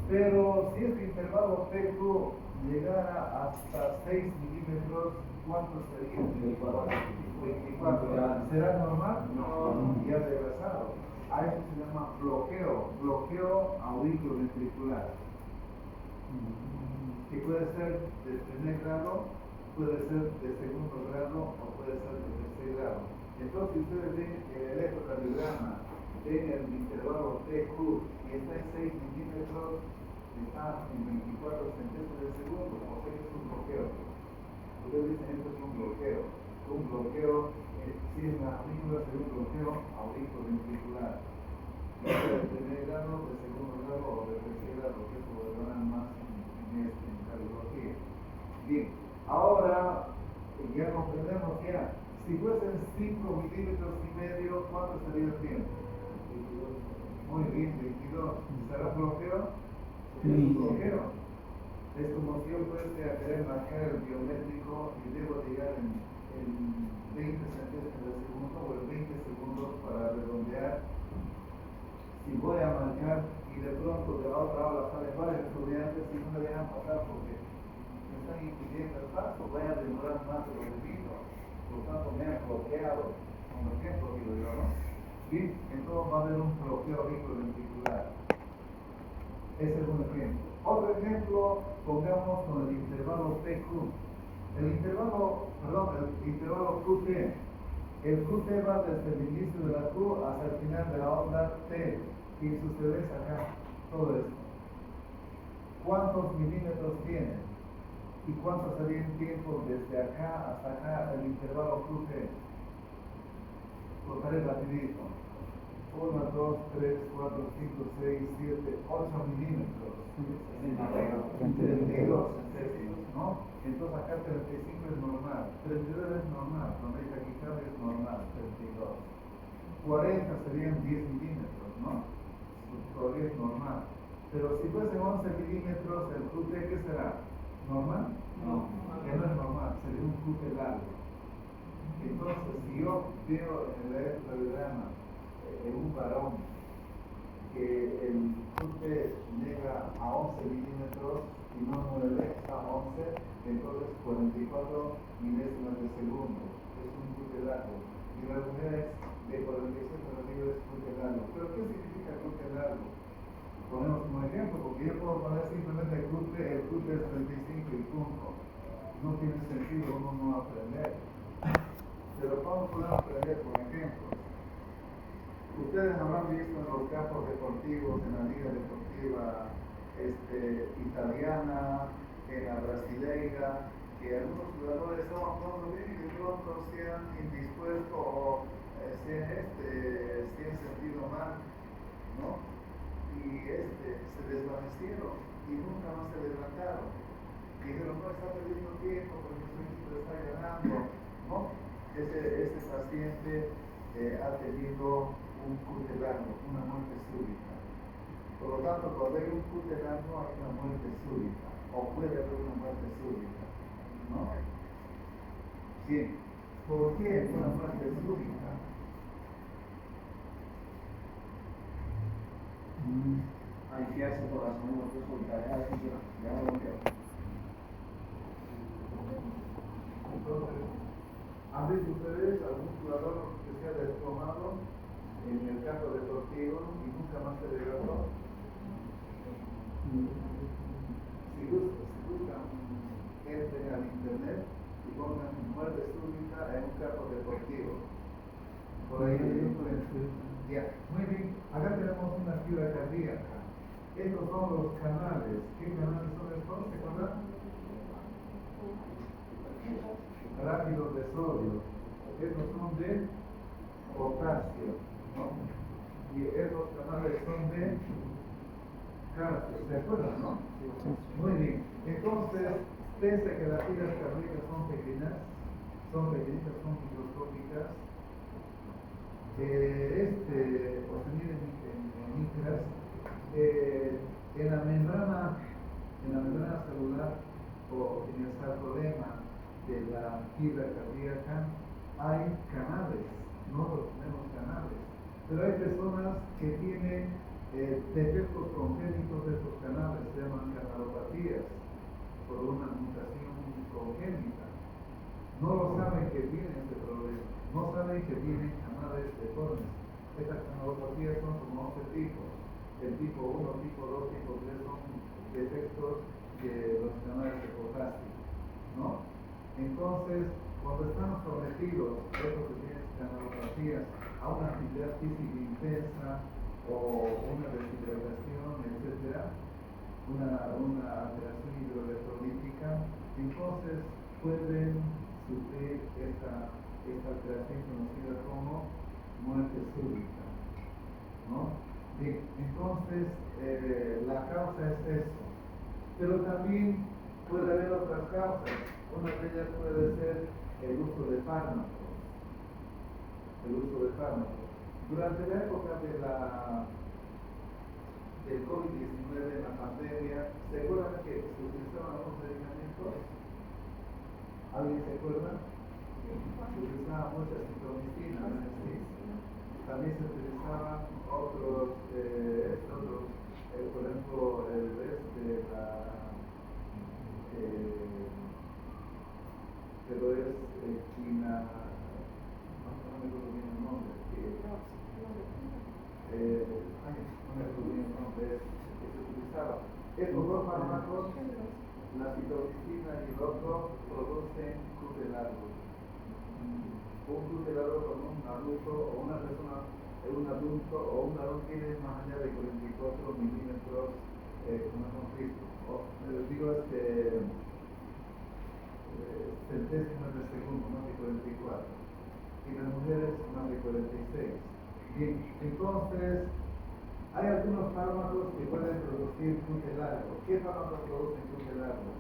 Pero si este intervalo PQ llegara hasta 6 milímetros, ¿cuánto sería? 24. ¿Será normal? No, ya regresado. A eso se llama bloqueo auriculoventricular, que puede ser de primer grado, puede ser de segundo grado o puede ser de tercer grado. Entonces, si ustedes ven el electrocardiograma en el intervalo TQ y está en 6 milímetros, está en 24 centésimas de segundo, o sea que es un bloqueo. Ustedes dicen esto es un bloqueo. Un bloqueo, si es la aurícula, sería un bloqueo auriculoventricular. De primer grado, de segundo grado o de tercer grado, que eso lo verán más en cardiología. Bien, ahora ya comprendemos ya. Si fuesen 5 milímetros y medio, ¿cuánto sería el tiempo? Muy bien, 22. ¿Será bloqueo? Es un bloqueo. Es como si yo fuese a querer marcar el biométrico y debo llegar en en 20 centésimos de segundo o en 20 segundos para redondear. Si voy a marcar y de pronto de la otra aula salen varios estudiantes y no me dejan pasar porque me están impidiendo el paso, voy a demorar más de lo debido. Por tanto, me han bloqueado, como ejemplo, digo yo, ¿no? Bien, entonces va a haber un bloqueo ventricular. Ese es un ejemplo. Otro ejemplo, pongamos con el intervalo PQ. El intervalo QT. El QT va desde el inicio de la Q hasta el final de la onda T. Y sucede acá, todo esto. ¿Cuántos milímetros tiene? ¿Y cuánto sería el tiempo desde acá hasta acá el intervalo QT? Contaré rapidito. 1, 2, 3, 4, 5, 6, 7, 8 milímetros. 32 centésimos, ¿no? Entonces acá 35 es normal, 32 es normal, donde hay taquicardia es normal, 32. 40 serían 10 milímetros, ¿no? Todavía es normal. Pero si fuese 11 milímetros, el QT, ¿qué será? ¿Normal? No, que no es normal, sería un QT largo. Entonces, si yo veo en el electrocardiograma en un varón que el QT llega a 11 milímetros y no 9 a 11, entonces 44 milésimas de segundo. Es un QT largo. Y la unidad es de 47 milímetros es QT largo. ¿Pero qué significa QT largo? Ponemos como ejemplo, porque yo puedo poner simplemente el QT es 35 y punto. No tiene sentido uno no aprender. Pero ¿cómo podemos aprender? Por ejemplo, ustedes habrán visto en los campos deportivos, en la liga deportiva italiana, en la brasileira, que algunos jugadores son todos bien y de pronto se han indispuesto o se han sentido mal, ¿no? Y se desvanecieron y nunca más se levantaron. Dijeron, no está perdiendo tiempo porque su equipo está ganando, ¿no? Ese paciente ha tenido un QT largo, una muerte súbita. Por lo tanto, cuando hay un QT largo hay una muerte súbita, o puede haber una muerte súbita, ¿no? Bien, ¿por qué una muerte súbita? Hay que hacer corazón y otros solitarios, ya no lo veo. Entonces, ¿han visto ustedes algún jugador que se ha desplomado en el campo deportivo y nunca más se levantó? Si buscan, entren al internet y pongan muerte súbita en un campo deportivo. Por ahí ya, muy bien, acá tenemos una fibra cardíaca. Estos son los canales. ¿Qué canales son estos? ¿Se acuerdan? Rápidos de sodio. Estos son de potasio, ¿no? Y estos canales son de calcio. ¿Se acuerdan, no? Muy bien. Entonces, pese a que las fibras cardíacas son pequeñitas, son microscópicas, o se miden en micras, en la membrana celular o en el sarcolemma de la fibra cardíaca hay canales, nosotros tenemos canales, pero hay personas que tienen defectos congénitos de estos canales, se llaman canalopatías, por una mutación congénita. No lo saben que tienen este problema, no saben que tienen canales deformes. Estas canalopatías son como 11 tipos. El tipo 1, tipo 2, tipo 3 son defectos de los canales de potasio, ¿no? Entonces, cuando están sometidos estos que tienen canalopatías a una actividad física intensa o una deshidratación, etc., una alteración hidroelectrolítica, entonces pueden sufrir esta alteración conocida como muerte súbita, ¿no? Bien, entonces la causa es eso, pero también puede haber otras causas. Una de ellas puede ser el uso de fármacos. Durante la época del COVID-19, la pandemia, ¿se acuerdan que se utilizaban algunos medicamentos? ¿Alguien se acuerda? utilizaba mucha citromicina, ¿no? ¿Sí? También se utilizaban otros, por ejemplo, pero es quina, no me acuerdo bien el nombre, no me acuerdo bien el nombre, que se utilizaba. Estos dos fármacos, la citromicina y el otro, producen crutelargo. Un crutelargo con un adulto o una persona, un adulto o un varón tiene más allá de 44 milímetros, como hemos visto. Digo, centésimas de segundo, más de 44. Y las mujeres, más de 46. Bien, entonces, hay algunos fármacos que pueden producir crutelargo. ¿Qué fármacos producen crutelargo?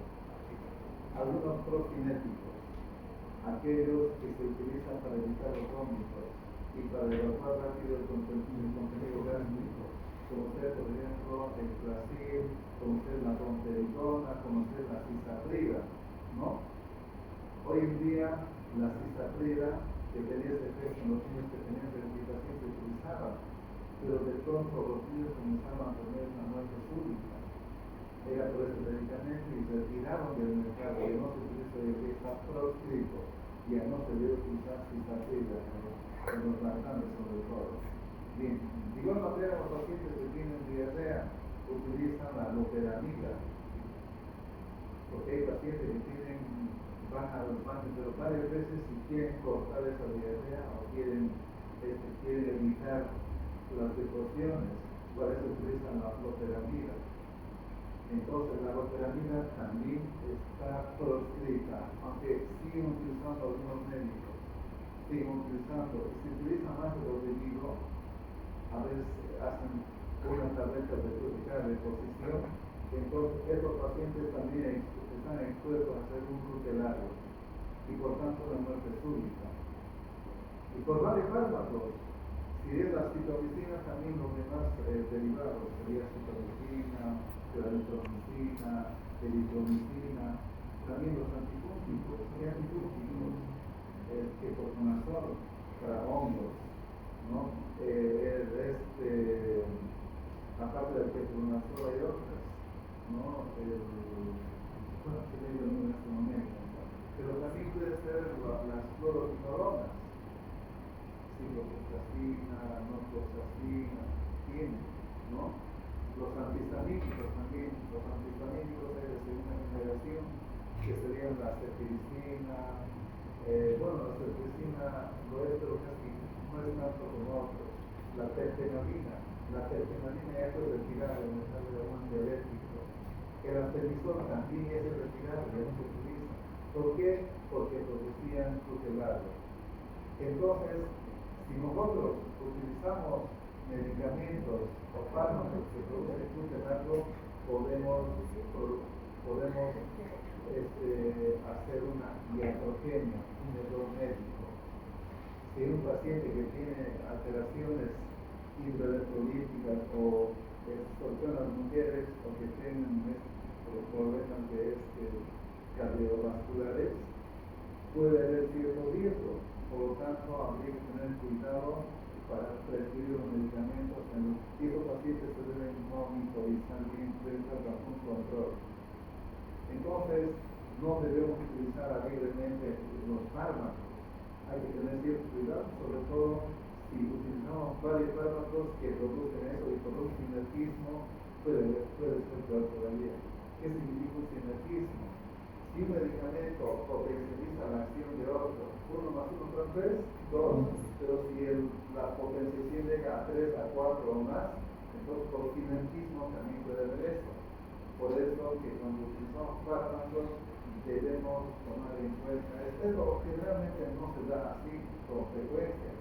Algunos procinéticos, aquellos que se utilizan para evitar los vómitos y para evacuar rápido el contenido gástrico, como ser, por ejemplo, el Flasil, como ser la domperidona, como ser la cisaprida, ¿no? Hoy en día, la cisaprida, que tenía ese efecto en los niños que tenían rehabilitación, se utilizaba, pero de pronto los niños comenzaban a tener una muerte súbita. Era por ese medicamento y se retiraron del mercado, y no se utiliza hoy en día, está proscrito, y ya no se debe utilizar cisaprida en los lactantes sobre todo. Bien, de igual manera los pacientes que tienen diarrea utilizan la loperamida, porque hay pacientes que van a los baños, pero varias veces si quieren cortar esa diarrea o quieren evitar las deporciones, por eso utilizan la loperamida. Entonces la loperamida también está proscrita, aunque siguen utilizando algunos médicos, siguen utilizando, se utiliza más de lo debido, a veces hacen una tableta de reposición, entonces estos pacientes también están expuestos a hacer un crutelargo y por tanto la muerte súbita. Y por varios fármacos, si es la citromicina, también los demás derivados, sería citromicina, claritromicina, eritromicina, también los antifúngicos, ketoconazol para hongos, ¿no? Aparte del ketoconazol hay otras, ¿no? Bueno, que le digo en este momento, pero también puede ser las cloroquinolonas, ciprofloxacina, norfloxacina, tienen, ¿no? Los antihistamínicos también, los antihistamínicos hay de segunda generación, que serían la cefiricina, la cefiricina no es, pero casi no es tanto como otros. La terfenalina ya fue retirada en el estado de un diabético. El artemisol también es retirado, ya no se utiliza. ¿Por qué? Porque producían crutelargo. Entonces, si nosotros utilizamos medicamentos o fármacos que producen crutelargo, podemos hacer una iatrogenia, un error médico. Si hay un paciente que tiene alteraciones hidroelectrolíticas o sobre las mujeres o que tienen problemas cardiovasculares, puede haber cierto riesgo. Por lo tanto, habría que tener cuidado para prescribir los medicamentos. Y los pacientes se deben monitorizar bien, deben estar bajo un control. Entonces, no debemos utilizar alegremente los fármacos. Hay que tener cierto cuidado, sobre todo si utilizamos varios fármacos que producen eso y por un sinergismo puede ser peor todavía. ¿Qué significa un sinergismo? Si un medicamento potencializa la acción de otro, 1 más 1 son 3, 2, pero si la potenciación llega a 3, a 4 o más, entonces por sinergismo también puede haber eso. Por eso que cuando utilizamos fármacos debemos tomar en cuenta esto, generalmente no se da así con frecuencia,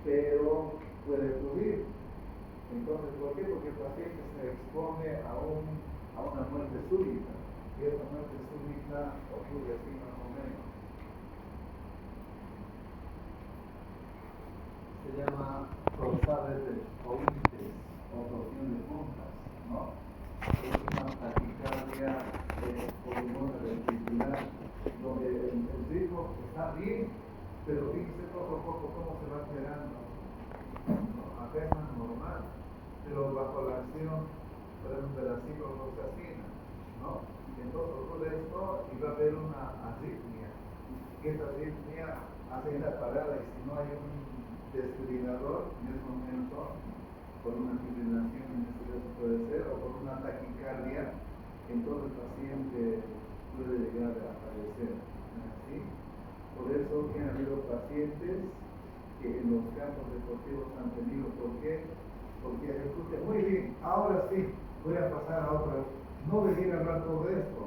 pero puede ocurrir. Entonces, ¿por qué? Porque el paciente se expone a una muerte súbita, y esa muerte súbita ocurre así más o menos. Se llama torsadas o índices o torsión de puntas, ¿no? Es una taquicardia pulmonar ventricular donde el ritmo está bien, Pero fíjense poco a poco cómo se va alterando, ¿no? Acá es más normal, pero bajo la acción, por ejemplo, de la ciclofloxacina, ¿no? Entonces ocurre esto y va a haber una arritmia. Y esta arritmia hace la parada, y si no hay un desfibrilador en ese momento, por una fibrilación en este caso puede ser, o por una taquicardia, entonces el paciente puede llegar a fallecer. ¿Sí? Por eso que han habido pacientes que en los campos deportivos han tenido. ¿Por qué? Porque escuchen, muy bien, ahora sí, voy a pasar a otra. No debería hablar todo esto,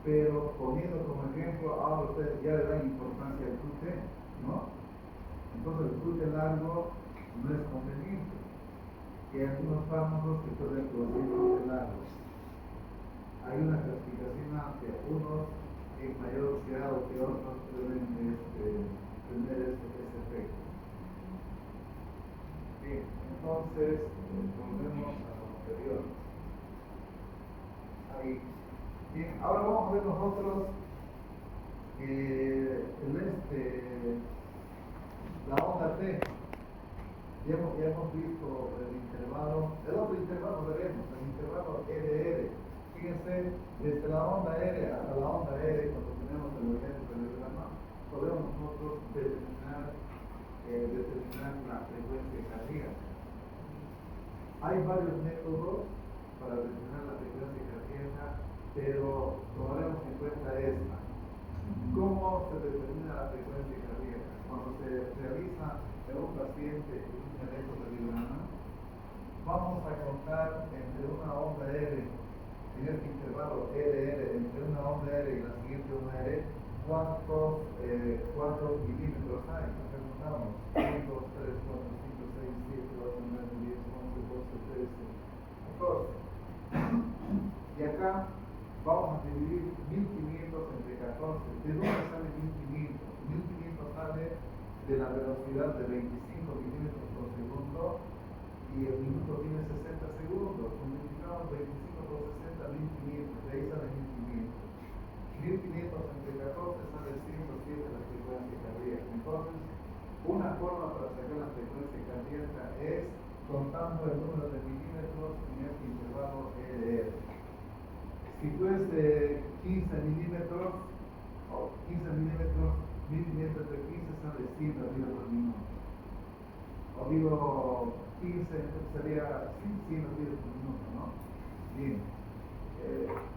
pero poniendo como ejemplo, ahora ustedes ya le dan importancia al gluten, ¿no? Entonces el gluten largo no es conveniente. Y hay algunos fármacos que pueden producir gluten largo. Hay una clasificación amplia, unos en mayor grado que otros pueden tener ese efecto. Bien, entonces volvemos a lo anterior. Ahí. Bien, ahora vamos a ver nosotros la onda T. Ya hemos visto el intervalo, el otro intervalo veremos, el intervalo LR. Fíjense, desde la onda R hasta la onda R, cuando tenemos el elemento del diagrama, podemos nosotros determinar la frecuencia cardíaca. Hay varios métodos para determinar la frecuencia cardíaca, pero tomaremos en cuenta esta. ¿Cómo se determina la frecuencia cardíaca? Cuando se realiza en un paciente un electrocardiograma, vamos a contar entre una onda R, en este intervalo LR, entre una onda R y la siguiente onda R, cuántos milímetros hay. Nos preguntamos: 1, 2, 3, 4, 5, 6, 7, 8, 9, 10, 11, 12, 13, 14. Y acá vamos a dividir 1500 entre 14. ¿De dónde sale 1500? 1500 sale de la velocidad de 25 milímetros por segundo, y el minuto tiene 60 segundos. Multiplicamos 25 por 60, 1500. De ahí sale 1500. 1500 entre 14 sale 107 la frecuencia cardíaca. Entonces, una forma para sacar la frecuencia cardíaca es contando el número de milímetros en este intervalo LR. Si fuese 15 milímetros, o 15 milímetros, 1500 entre 15 sale 100 latidos por minuto. O digo 15, entonces sería 100 latidos por minuto, ¿no? Bien.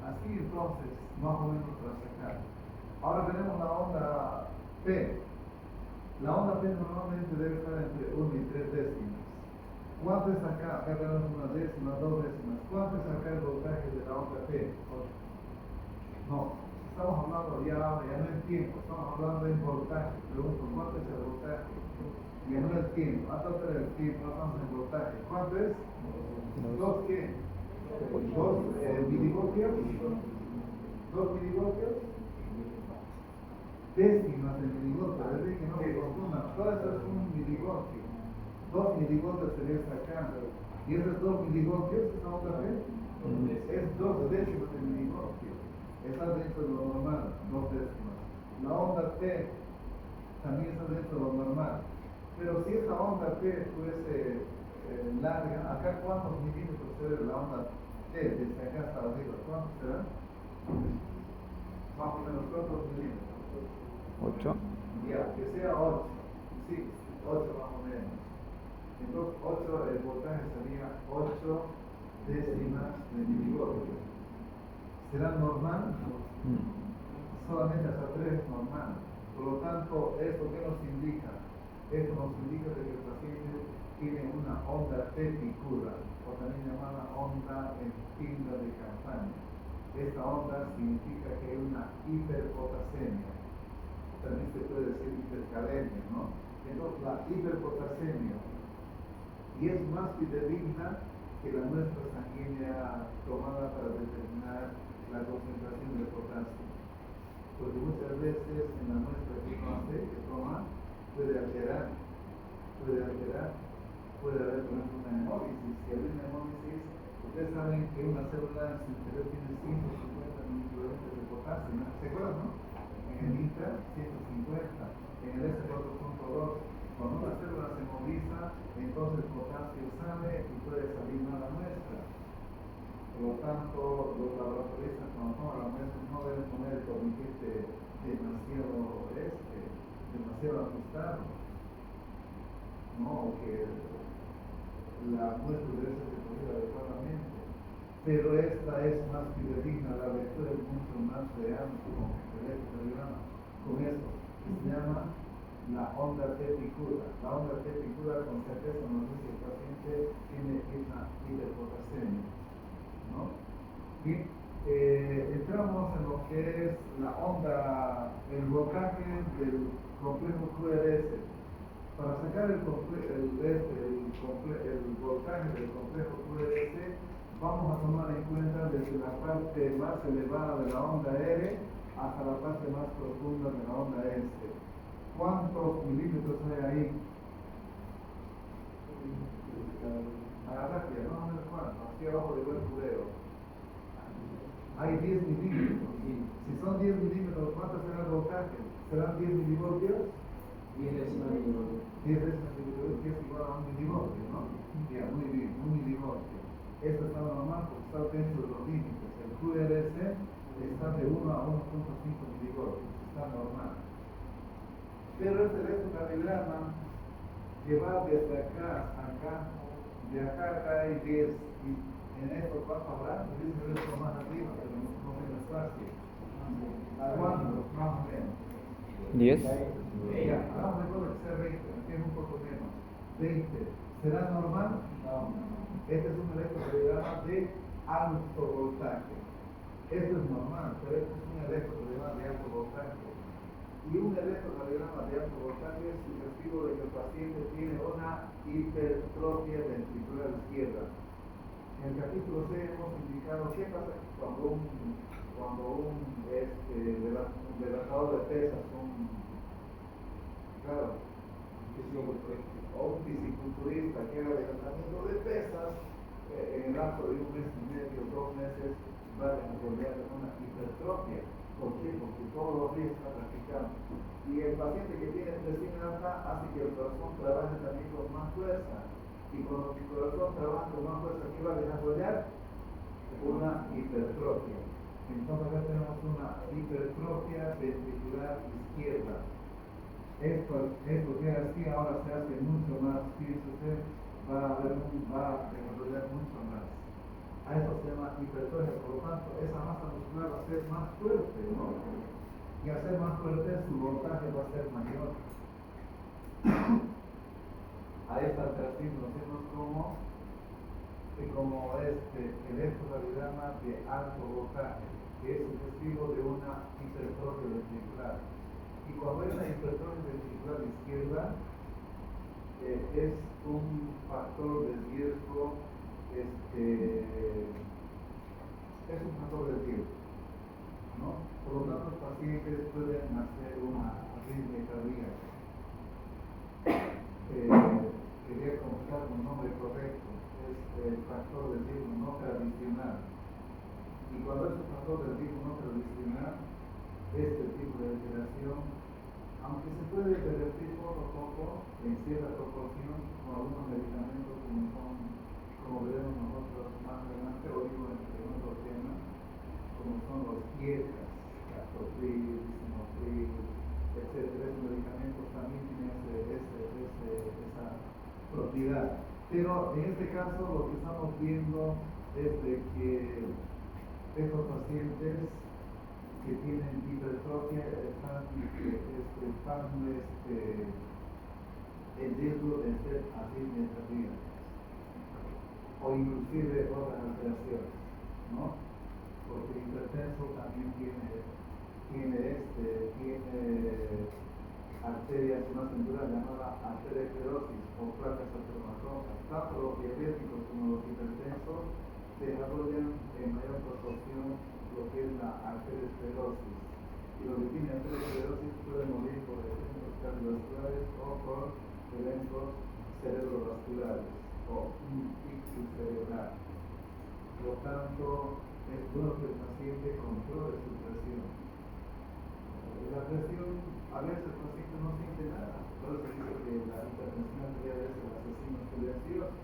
Así entonces, más o menos para sacar. Ahora tenemos la onda P. La onda P normalmente debe estar entre 1 y 3 décimas. ¿Cuánto es acá? Acá tenemos una décima, 2 décimas. ¿Cuánto es acá el voltaje de la onda P? No, estamos hablando ya no en tiempo, estamos hablando en voltaje. Pregunto, ¿cuánto es el voltaje? Ya no el tiempo, hasta el tiempo, no estamos en voltaje. ¿Cuánto es? ¿2 qué? 2 milivoltios. 2 milivoltios. Décimas de milivoltio, es decir, que no se confundan. Todo eso es un milivoltio. 2 milivoltios sería acá. Y esos 2 milivoltios, ¿esa otra vez? Es 2 décimas de milivoltio. Está dentro de lo normal, 2 décimas. La onda T también está dentro de lo normal. Pero si esta onda T fuese larga, acá ¿cuántos milímetros será la onda T? Desde acá hasta arriba, ¿cuántos será? Más o menos, ¿cuántos milímetros? 8. Ya, que sea 8. Sí, 8 más o menos. Entonces 8, el voltaje sería 8 décimas de milivoltio. ¿Será normal? Solamente hasta 3 es normal. Por lo tanto, ¿esto qué nos indica? Esto nos indica que el paciente tiene una onda tepicura, o también llamada onda en pinga de campaña. Esta onda significa que hay una hiperpotasemia. También se puede decir hipercalemia, ¿no? Entonces, la hiperpotasemia, y es más fidedigna que la muestra sanguínea tomada para determinar la concentración de potasio. Porque muchas veces en la muestra que uno hace, que toma, puede alterar, puede haber, por ejemplo, una hemólisis. Si hay una hemólisis, ustedes saben que una célula en su interior tiene 150 microondas de potasio, ¿no? ¿Se acuerdan, no? En el ser 150. En el S4.2, cuando una célula se moviliza, entonces el potasio sale y puede salir mala muestra. Por lo tanto, los laboratoristas cuando toman la muestra no deben poner el torniquete demasiado ajustado, no, que la muestra debe ser recogida adecuadamente. Pero esta es más fidedigna, la lectura es mucho más real con el electrocardiograma, con esto, que se llama la onda T picuda. La onda T picuda con certeza nos dice que el paciente tiene una hiperpotasemia, ¿no? Bien, entramos en lo que es la onda, el voltaje del complejo QRS. Para sacar el voltaje del complejo QRS, vamos a tomar en cuenta desde la parte más elevada de la onda R hasta la parte más profunda de la onda S. ¿Cuántos milímetros hay ahí? Agarrate, no me cuánto, aquí abajo de buen cubero. Hay 10 milímetros. Si son 10 milímetros, ¿cuánto será el voltaje? ¿Serán 10 milivoltios? 10 décimas milivoltios. 10 décimas milivoltios, que es igual a un milivoltio, ¿no? Ya, muy bien, un milivoltio. Esto está normal porque está dentro de los límites. El QRS está de 1 a 1.5 milivoltios, está normal. Pero este electrocardiograma que va desde acá hasta acá, de acá a acá hay 10, y en esto ¿cuánto habrá? Dice esto más arriba, pero no tiene espacio. ¿Cuánto? Más o menos. 10. Ya, hagamos de cuenta que sea 20, aquí es un poco menos. 20. ¿Será normal? No. Este es un electrocardiograma de alto voltaje. Esto es normal, pero este es un electrocardiograma de alto voltaje. Y un electrocardiograma de alto voltaje es sugestivo de que el paciente tiene una hipertrofia ventricular izquierda. En el capítulo C hemos indicado qué pasa cuando un levantador de pesas, o un fisiculturista que haga levantamiento de pesas, en el lapso de un mes y medio, 2 meses, va a desarrollar una hipertrofia. ¿Por qué? Porque todos los días está practicando. Y el paciente que tiene presión alta hace que el corazón trabaje también con más fuerza. Y cuando el corazón trabaja con más fuerza, ¿qué va a desarrollar? Una hipertrofia. Entonces acá tenemos una hipertrofia ventricular izquierda. Esto que así ahora se hace mucho más, fíjense, va a desarrollar mucho más. A eso se llama hipertrofia, por lo tanto, esa masa muscular va a ser más fuerte, ¿no? Y al ser más fuerte, su voltaje va a ser mayor. A esta alteración nos vemos como electrocardiograma de alto voltaje, que es sugestivo de una hipertrofia ventricular. Y cuando hay una hipertrofia ventricular izquierda, es un factor de riesgo, es un factor de riesgo, ¿no? Por lo tanto, los pacientes pueden hacer una arritmia cardíaca. Quería contar un nombre correcto, es el factor de riesgo no tradicional. Y cuando es un factor de riesgo no tradicional, este tipo de alteración, aunque se puede revertir poco a poco, en cierta proporción, con algunos medicamentos como veremos nosotros más adelante, o digo en otro tema, como son los IECAS, captopril, lisinopril, etc. Esos medicamentos también tienen esa propiedad. Pero en este caso lo que estamos viendo es de que estos pacientes que tienen hipertrofia están en riesgo de ser arritmias cardíacas o inclusive otras alteraciones, ¿no? Porque el hipertenso también tiene arterias más enduras llamadas arteriosclerosis o placas ateromatomas. Tanto los diabéticos como los hipertensos desarrollan en mayor proporción lo que es la arteriosclerosis. Y los que tienen arteriosclerosis pueden morir por eventos cardiovasculares o por eventos cerebrovasculares o un ictus cerebral. Por lo tanto, es bueno que el paciente controle su presión. La presión a veces el paciente no siente nada. Por eso dice que la hipertensión arterial es el asesino silencioso.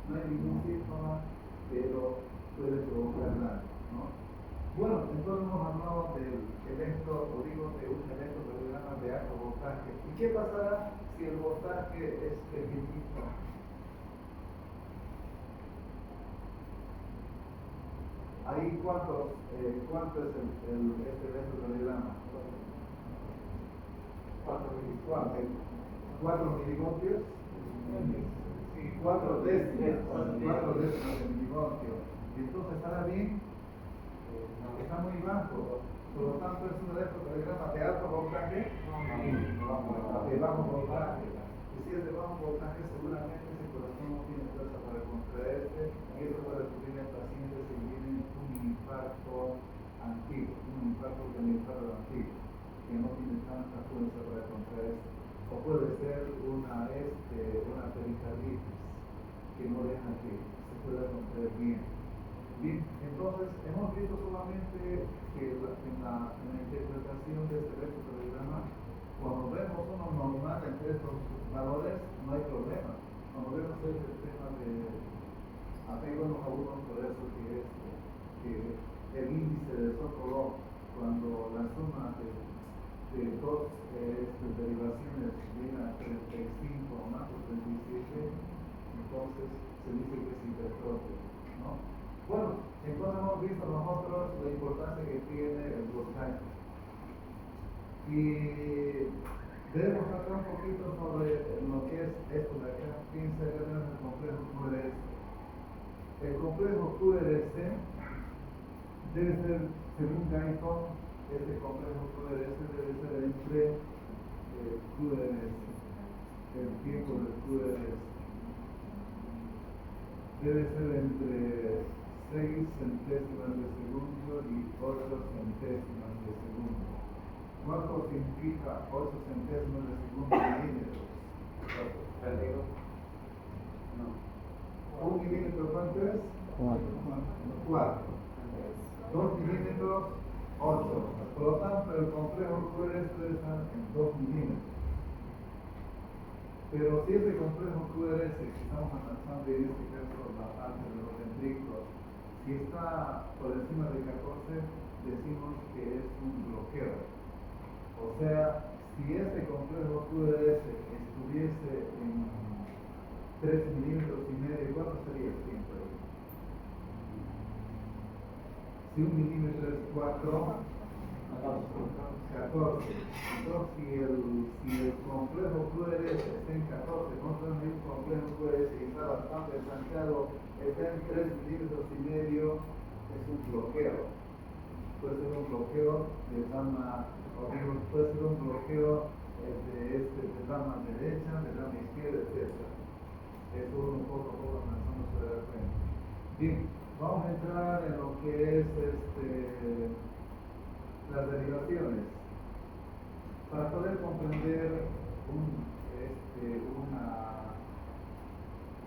No hay ningún síntoma, pero puede provocar daño, ¿no? Bueno, entonces hemos hablado del evento, o digo, de un evento cardiograma de alto voltaje. ¿Y qué pasará si el voltaje es pequeñito? Ahí, ¿cuánto es este evento cardiograma? 4 milivoltios. Sí, 4 décimas de milivoltio. Entonces, ¿estará bien? Está muy bajo. Por lo tanto, es un electrocardiograma de alto voltaje, de bajo voltaje. Y si es de bajo voltaje, seguramente ese corazón no tiene fuerza para contraerse, y eso puede ocurrir en pacientes que tienen un infarto antiguo, un infarto del infarto antiguo, que no tiene tanta fuerza para contraerse. O puede ser una pericarditis, que no deja que se pueda contraer bien. Bien, entonces hemos visto solamente que en la interpretación de este electrocardiograma, cuando vemos uno normal entre estos valores, no hay problema. Cuando vemos el tema de apego a los algunos, por eso que el índice de Sokolov, cuando la suma de dos derivaciones viene a 35 o más, o 37, entonces se dice que es hipertrofia, ¿no? Bueno, entonces hemos visto nosotros la importancia que tiene el voltaje. Y debemos hablar un poquito sobre lo que es esto de acá. Piensa que tenemos el complejo QRS. El complejo QRS debe ser, según Guyton, este complejo QRS debe ser entre QRS, el tiempo del QRS. Debe ser entre 6 centésimas de segundo y 8 centésimas de segundo. ¿Cuánto significa 8 centésimas de segundo en milímetros? ¿Perdido? No. ¿Un milímetro cuánto es? 4. 2 milímetros, 8. Por lo tanto, el complejo QRS debe estar en 2 milímetros. Pero si este complejo QRS que estamos analizando, en este caso la parte de los ventrículos, si está por encima de 14, decimos que es un bloqueo. O sea, si este complejo QRS estuviese en 3 milímetros y medio, ¿cuánto sería el tiempo? Si 1 milímetro es 4, 14. Entonces, si el complejo QRS está en 14, no tenemos un complejo QRS que está bastante estancado, está en 3 milímetros y medio, es un bloqueo. Puede ser un bloqueo de rama, puede ser un bloqueo de rama derecha, de rama izquierda, etc. Eso un poco a nosotros se da cuenta. Bien, vamos a entrar en lo que es las derivaciones. Para poder comprender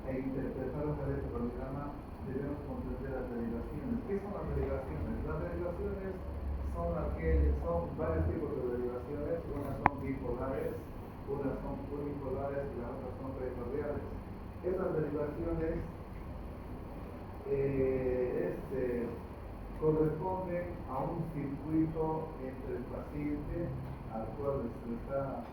e interpretar un electrocardiograma, debemos comprender las derivaciones. ¿Qué son las derivaciones? Las derivaciones son varios tipos de derivaciones. Unas son bipolares, unas son unipolares y las otras son pericardiales. Estas derivaciones corresponden a un circuito entre el paciente al cual se está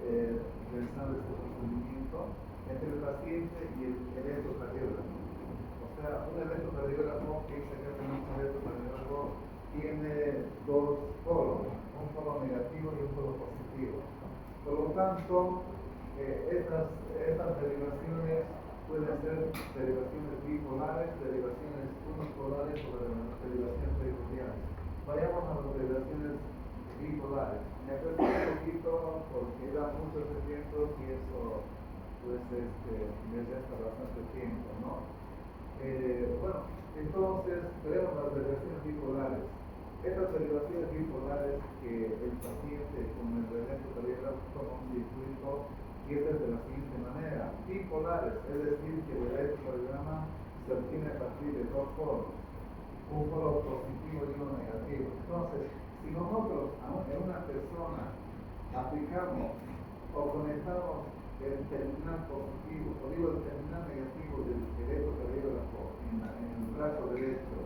realizando este procedimiento, entre el paciente y el electrocardiógrafo. O sea, un electrocardiógrafo, piensa que tenemos un electrocardiógrafo, tiene dos polos, un polo negativo y un polo positivo. Por lo tanto, estas derivaciones pueden ser derivaciones bipolares, derivaciones unipolares o derivaciones pericardiales. Vayamos a las derivaciones bipolares. Me acuerdo un poquito porque da muchos ejemplos y eso pues desde hasta bastante tiempo, ¿no? Bueno, entonces veremos las derivaciones bipolares. Estas derivaciones bipolares que el paciente con el electrocardiograma toma un circuito y es de la siguiente manera: bipolares, es decir, que el electrocardiograma se obtiene a partir de dos polos, un polo positivo y uno negativo. Entonces, si nosotros en una persona aplicamos o conectamos el terminal positivo, o digo el terminal negativo del electrocardiógrafo en el brazo derecho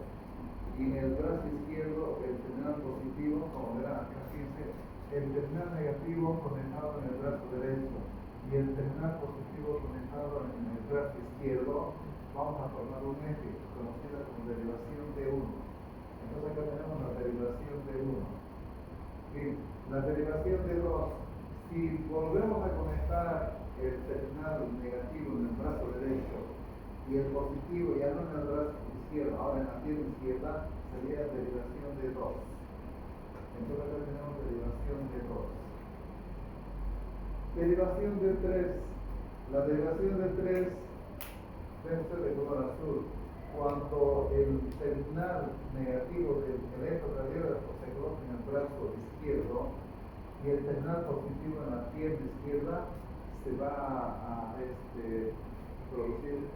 y en el brazo izquierdo el terminal positivo, como verán acá, fíjense, el terminal negativo conectado en el brazo derecho y el terminal positivo conectado en el brazo izquierdo, vamos a formar un eje conocida como derivación de 1. Entonces acá tenemos la derivación de 1. Bien, la derivación de 2, si volvemos a conectar el terminal negativo en el brazo derecho y el positivo ya no en el brazo izquierdo, ahora en la pierna izquierda, sería derivación de 2. Entonces acá tenemos derivación de 2. Derivación de 3. La derivación de 3 debe ser de color azul. Cuando el terminal negativo del electrocardiógrafo se coloca en el brazo izquierdo y el terminal positivo en la pierna izquierda, se va a producir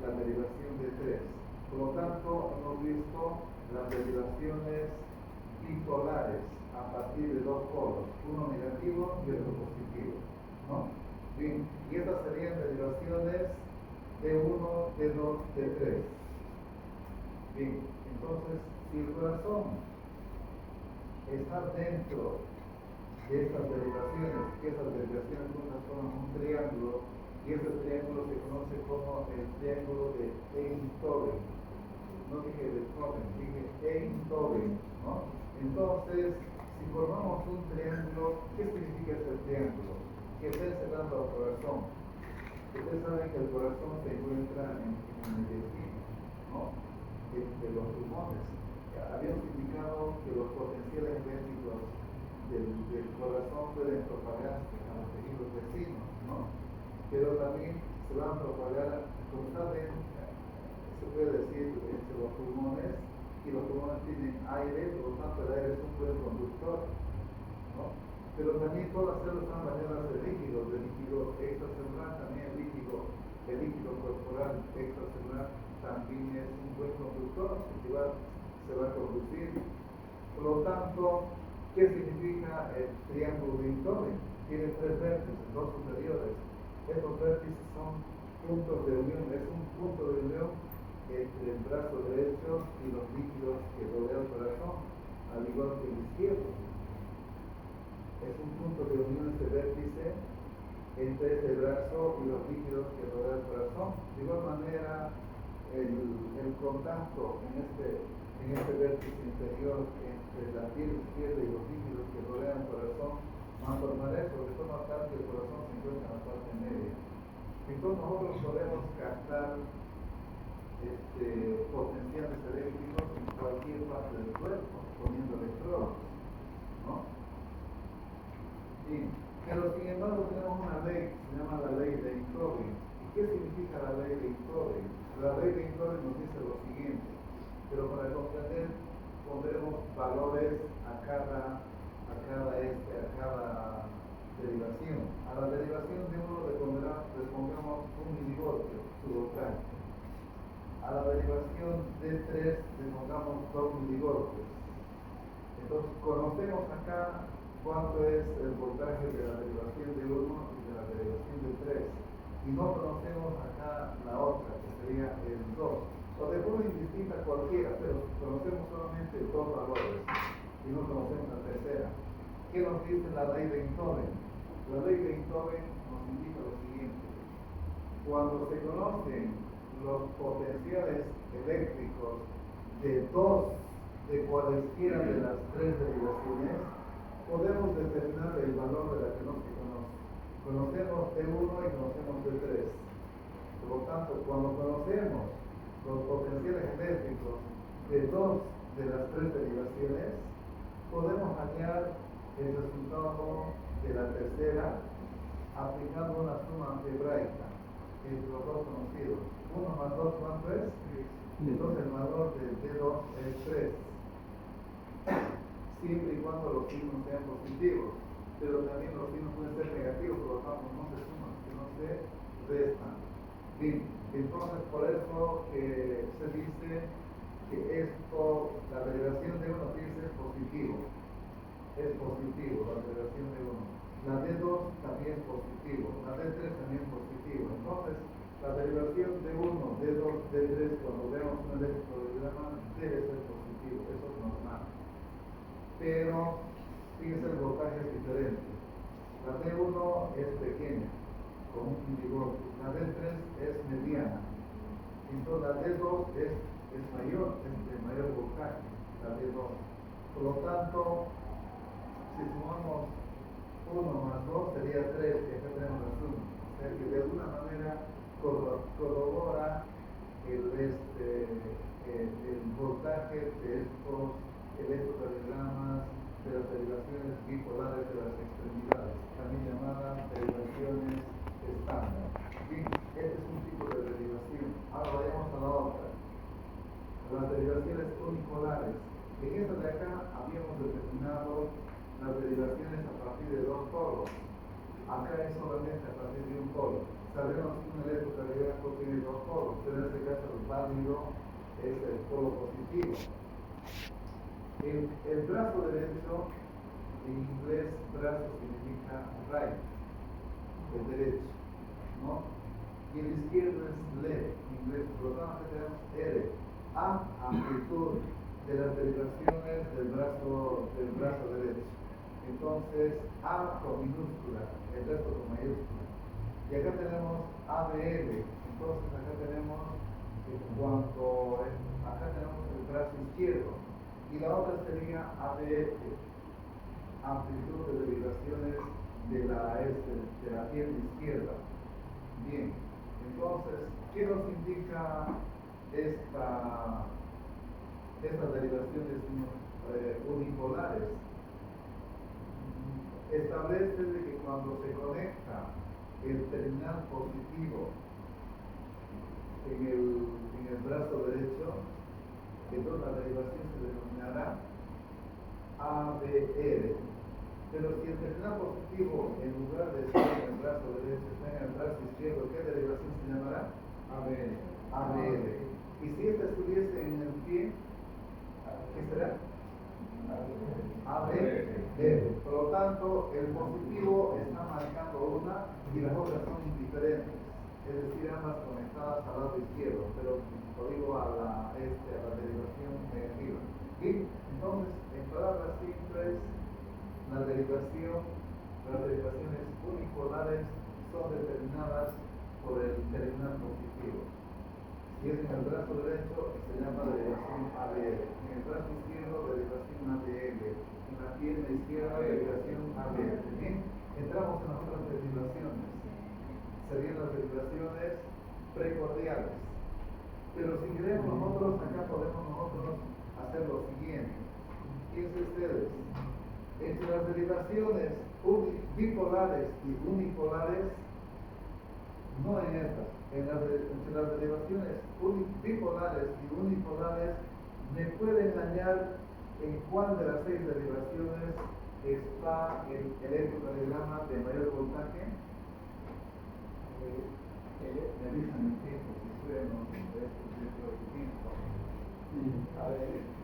la derivación de 3. Por lo tanto, hemos visto las derivaciones bipolares a partir de dos polos, uno negativo y otro positivo, ¿no? Bien, y estas serían derivaciones de 1, de 2, de 3. Bien, entonces, si el corazón está dentro de estas derivaciones, que esas derivaciones juntas forman un triángulo, y ese triángulo se conoce como el triángulo de Einthoven. No dije Beethoven, dije Einthoven, ¿no? Entonces, si formamos un triángulo, ¿qué significa ese triángulo? Que está encerrando al corazón. Ustedes saben que el corazón se encuentra en el intestino, ¿no? De los pulmones. Habíamos indicado que los potenciales eléctricos del corazón pueden propagarse a los tejidos vecinos, ¿no? Pero también se van a propagar, como saben, se puede decir, entre los pulmones, y los pulmones tienen aire, por lo tanto el aire es un buen conductor, ¿no? Pero también todas las células están bañadas de líquido extracelular, también el líquido corporal extracelular también es un buen conductor, se va a conducir. Por lo tanto, ¿qué significa el triángulo de Einthoven? Tiene 3 vértices, 2 superiores. Estos vértices son puntos de unión, es un punto de unión entre el brazo derecho y los líquidos que rodean el corazón, al igual que el izquierdo. Es un punto de unión este vértice entre este brazo y los líquidos que rodean el corazón. De igual manera, el contacto en este vértice interior entre la piel izquierda y los líquidos que rodean el corazón van a formar eso, de forma tal que el corazón se encuentra en la parte media. Entonces nosotros podemos captar potenciales eléctricos en cualquier parte del cuerpo, poniendo electrodos, ¿no? Bien, pero sin embargo tenemos una ley que se llama la ley de Einthoven. ¿Y qué significa la ley de Einthoven? La ley de Einthoven nos dice lo siguiente, pero para comprender pondremos valores a cada derivación. A la derivación de uno le pondremos 1 milivoltio, su voltaje. A la derivación de 3 le pongamos 2 milivoltios. Entonces conocemos acá cuánto es el voltaje de la derivación de 1 y de la derivación de 3. Y no conocemos acá la otra, que sería el 2. O de forma indistinta cualquiera, pero conocemos solamente 2 valores y no conocemos la tercera. ¿Qué nos dice la ley de Einthoven? La ley de Einthoven nos indica lo siguiente. Cuando se conocen los potenciales eléctricos de cualesquiera de las 3 derivaciones, podemos determinar el valor de la que no se conoce. Conocemos de 1 y conocemos de 3. Por lo tanto, cuando conocemos los potenciales eléctricos de 2 de las 3 derivaciones, podemos hallar el resultado de la tercera aplicando una suma algebraica entre los dos conocidos. 1 más 2, ¿cuánto es? Entonces el valor de D2 es 3. Siempre y cuando los signos sean positivos, pero también los signos pueden ser negativos, por lo tanto no se suman, sino se restan. Bien, entonces por eso que se dice que la derivación de 1 tiene que ser positivo. es positivo, la derivación de 1. La de 2 también es positivo, la de 3 también es positivo. Entonces, la derivación de 1, de 2, de 3, cuando veamos un electrodiagrama, debe ser positivo, eso es normal. Pero, fíjense, el voltaje es diferente. La D1 es pequeña, con un milivoltio. La D3 es mediana. Entonces, la D2 es mayor, es de mayor voltaje, la D2. Por lo tanto, si sumamos 1 más 2 sería 3, que acá tenemos las 1. O sea que de alguna manera corrobora el voltaje de estos electrocardiogramas, de las derivaciones bipolares de las extremidades, también llamadas derivaciones estándar. Bien, este es un tipo de derivación. Ahora vayamos a la otra. Las derivaciones unipolares. En esta de acá habíamos determinado las derivaciones a partir de 2 polos. Acá es solamente a partir de un polo. Sabemos que un electrocardiografo tiene 2 polos, pero en este caso el válido es el polo positivo. El brazo derecho, en inglés, brazo significa right, el derecho, ¿no? Y el izquierdo es left, en inglés. Por lo tanto, tenemos R, A, amplitud de las derivaciones del brazo derecho. Entonces, A con minúscula, el resto con mayúscula. Y acá tenemos ABL, entonces acá tenemos acá tenemos el brazo izquierdo. Y la otra sería ABF, amplitud de derivaciones de la pierna izquierda. Bien, entonces, ¿qué nos indica estas derivaciones unipolares? Establece de que cuando se conecta el terminal positivo en el brazo derecho, entonces la derivación se denominará ABR. Pero si el terminal positivo, en lugar de estar en el brazo derecho, está en el brazo izquierdo, ¿qué derivación se llamará? ABL. ABR. Y si esta estuviese en el pie, ¿qué será? ABR. Por lo tanto, el positivo está marcando una y las otras son indiferentes. Es decir, ambas conectadas al lado izquierdo, pero lo digo a la derivación negativa. Bien, entonces, en palabras simples, las derivaciones unipolares son determinadas por el terminal positivo. Si es en el brazo derecho, se llama derivación ABL. En el brazo izquierdo, derivación ABL. En la pierna izquierda, derivación ABL. Bien, entramos en las otras derivaciones. Serían las derivaciones precordiales. Pero si queremos nosotros, acá podemos nosotros hacer lo siguiente. Fíjense ustedes, entre las derivaciones bipolares y unipolares, no en estas, entre las derivaciones bipolares y unipolares, me puede engañar en cuál de las 6 derivaciones está el electrocardiograma de mayor voltaje. Me avisan el tiempo, si suena, esto es dentro del tiempo. A ver.